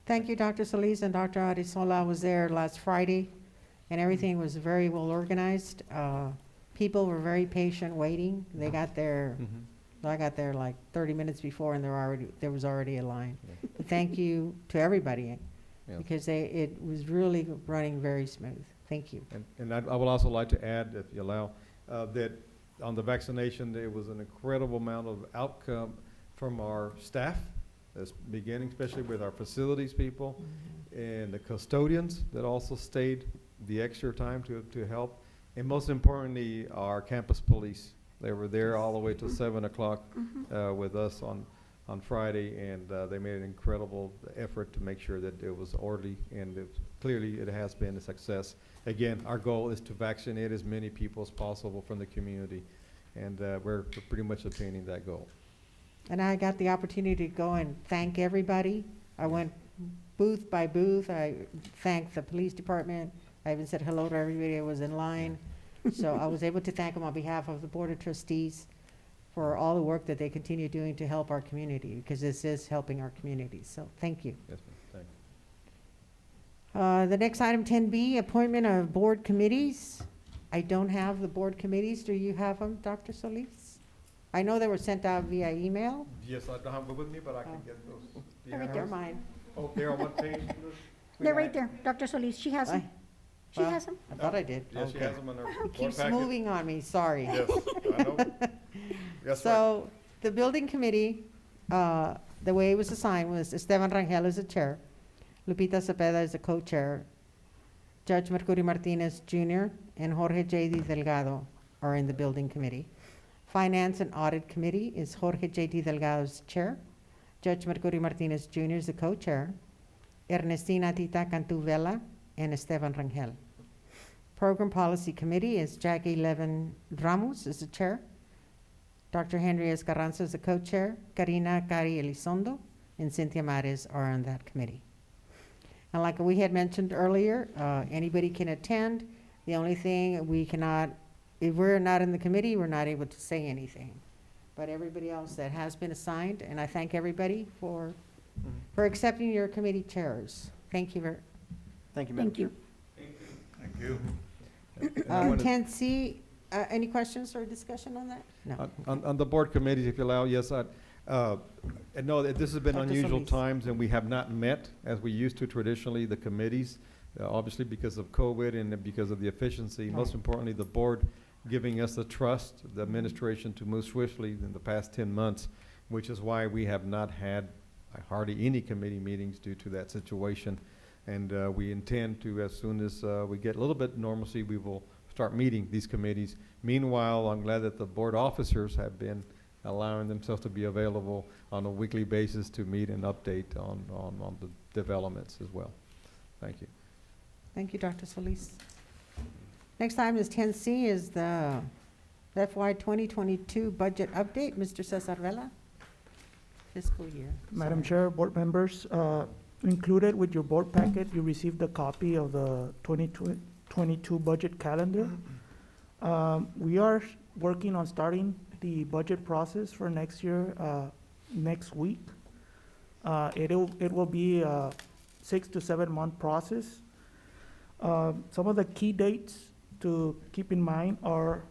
Thank you, Dr. Solis and Dr. Arizola. I was there last Friday, and everything was very well organized. People were very patient waiting. They got there, I got there like 30 minutes before, and there was already a line. But thank you to everybody, because it was really running very smooth. Thank you. And I would also like to add, if you allow, that on the vaccination, there was an incredible amount of outcome from our staff, that's beginning, especially with our facilities people, and the custodians that also stayed the extra time to help, and most importantly, our campus police. They were there all the way till 7 o'clock with us on Friday, and they made an incredible effort to make sure that it was orderly, and clearly it has been a success. Again, our goal is to vaccinate as many people as possible from the community, and we're pretty much attaining that goal. And I got the opportunity to go and thank everybody. I went booth by booth. I thanked the police department. I even said hello to everybody that was in line. So I was able to thank them on behalf of the Board of Trustees for all the work that they continue doing to help our community, because this is helping our community. So thank you. Yes, ma'am. Thank you. The next item, 10B, appointment of board committees. I don't have the board committees. Do you have them, Dr. Solis? I know they were sent out via email. Yes, I don't have them with me, but I can get those. Do you They're right have there. those? Mine. Oh, they're on what page? They're right there. Dr. Solis, she has them. She Well, has them. I thought I did. Yes, she Okay. has them in her It board keeps packet. moving on me, sorry. Yes, I know. Yes, So, the building committee, the way it was assigned was Esteban Rangel is the chair, Lupita Cepeda is the co-chair, Judge Mercurio Martinez Jr. and Jorge J.D. Delgado are in the building committee. Finance and Audit Committee is Jorge J.D. Delgado's chair, Judge Mercurio Martinez Jr. is the co-chair, Ernestina Tita Cantu Vela and Esteban Rangel. Program Policy Committee is Jackie Levin Ramos is the chair, Dr. Henry Escarranza is the co-chair. Karina Cari Elizondo and Cynthia Mares are on that committee. And like we had mentioned earlier, anybody can attend. The only thing we cannot, if we're not in the committee, we're not able to say anything. But everybody else that has been assigned, and I thank everybody for accepting your committee chairs. Thank you very. Thank you, Madam Thank you. Thank you. And I wanna- 10C, any questions or discussion on that? No. On the board committees, if you allow, yes, I know that this has been Dr. unusual Solis. times, and we have not met as we used to traditionally, the committees, obviously because of COVID and because of the efficiency. Most Right. importantly, the board giving us the trust, the administration, to move swiftly in the past 10 months, which is why we have not had hardly any committee meetings due to that situation. And we intend to, as soon as we get a little bit normalcy, we will start meeting these committees. Meanwhile, I'm glad that the board officers have been allowing themselves to be available on a weekly basis to meet and update on the developments as well. Thank you. Thank you, Dr. Solis. Next item is 10C is the FY 2022 budget update. Mr. Cesar Vela, fiscal year. Madam Sorry. Chair, board members, included with your board packet, you received a copy of the 2022 budget calendar. We are working on starting the budget process for next year, next week. It will be a 6 to 7 month process. Some of the key dates to keep in mind are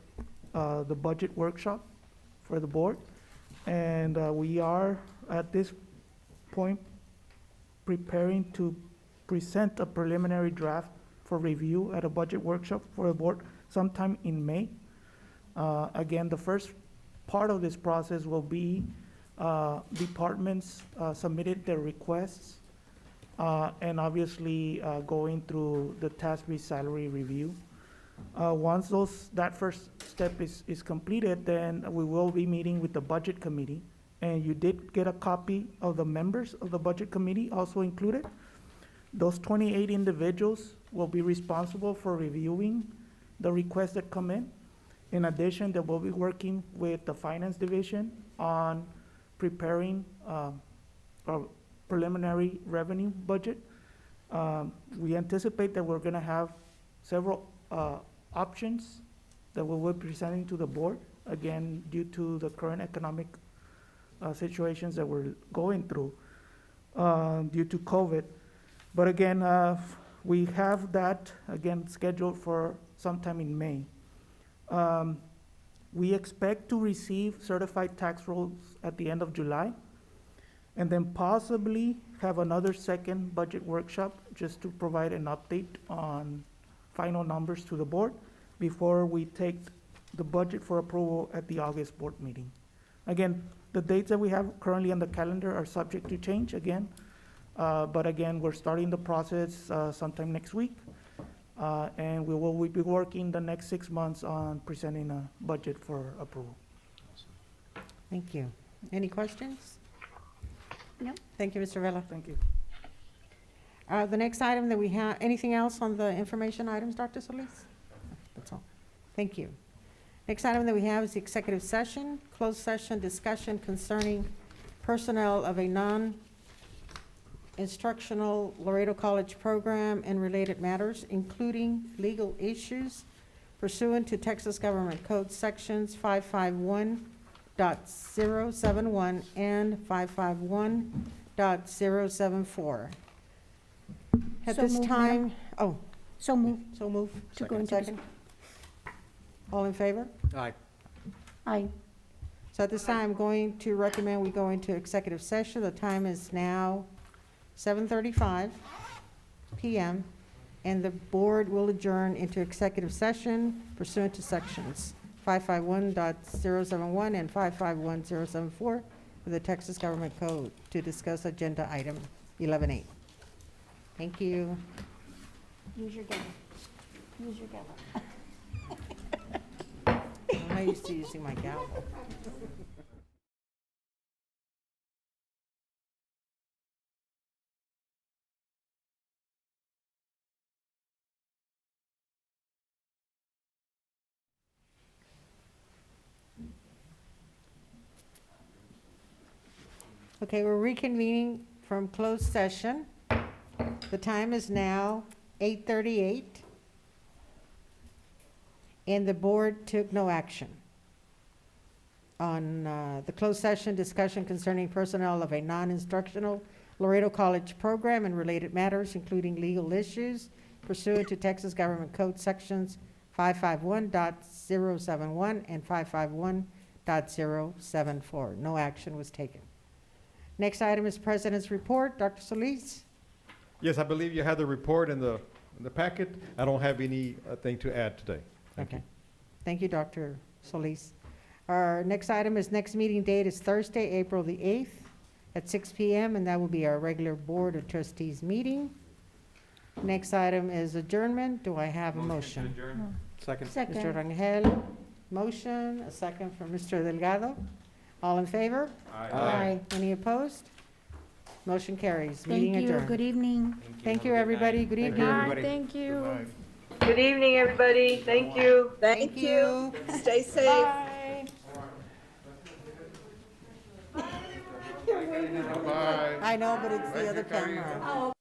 the budget workshop for the board. And we are at this point preparing to present a preliminary draft for review at a budget workshop for the board sometime in May. Again, the first part of this process will be departments submitted their requests and obviously going through the task-based salary review. Once that first step is completed, then we will be meeting with the budget committee. And you did get a copy of the members of the budget committee also included. Those 28 individuals will be responsible for reviewing the requests that come in. In addition, they will be working with the finance division on preparing a preliminary revenue budget. We anticipate that we're gonna have several options that we will be presenting to the board, again, due to the current economic situations that we're going through due to COVID. But again, we have that, again, scheduled for sometime in May. We expect to receive certified tax rolls at the end of July, and then possibly have another second budget workshop just to provide an update on final numbers to the board before we take the budget for approval at the August board meeting. Again, the dates that we have currently on the calendar are subject to change again, but again, we're starting the process sometime next week, and we'll be working the next 6 months on presenting a budget for approval. Thank you. Any questions? No. Thank you, Mr. Vela. Thank you. The next item that we have, anything else on the information items, Dr. Solis? That's all. Thank you. Next item that we have is the executive session, closed session discussion concerning personnel of a non-instructional Laredo College program and related matters, including legal issues pursuant to Texas Government Code Sections 551.071 and 551.074. At So this moved, time, ma'am. oh, So move so move. to go into. Second. All in favor? Aye. Aye. So at this time, I'm going to recommend we go into executive session. The time is now 7:35 PM, and the board will adjourn into executive session pursuant to sections 551.071 and 551.074 of the Texas Government Code to discuss agenda item 11A. Thank you. Use your gavel. Use your gavel. I'm not used to using my gavel. Okay, we're reconvening from closed session. The time is now 8:38. And the board took no action on the closed session discussion concerning personnel of a non-instructional Laredo College program and related matters, including legal issues pursuant to Texas Government Code Sections 551.071 and 551.074. No action was taken. Next item is President's report. Dr. Solis? Yes, I believe you have the report in the packet. I don't have anything to add today. Thank you. Okay. Thank you, Dr. Solis. Our next item is next meeting date is Thursday, April the 8th at 6 p.m., and that will be our regular Board of Trustees meeting. Next item is adjournment. Do I have a motion? to adjourn. Second. Mr. Rangel, motion, a second from Mr. Delgado. All in favor? Aye. Any opposed? Motion carries. Thank Meeting you. adjourned. Good evening. Thank you, everybody. Good Thank you, evening. everybody. Thank you. Good evening, everybody. Thank you. Thank you. Stay safe. Bye. Bye. I know, but it's the other camera.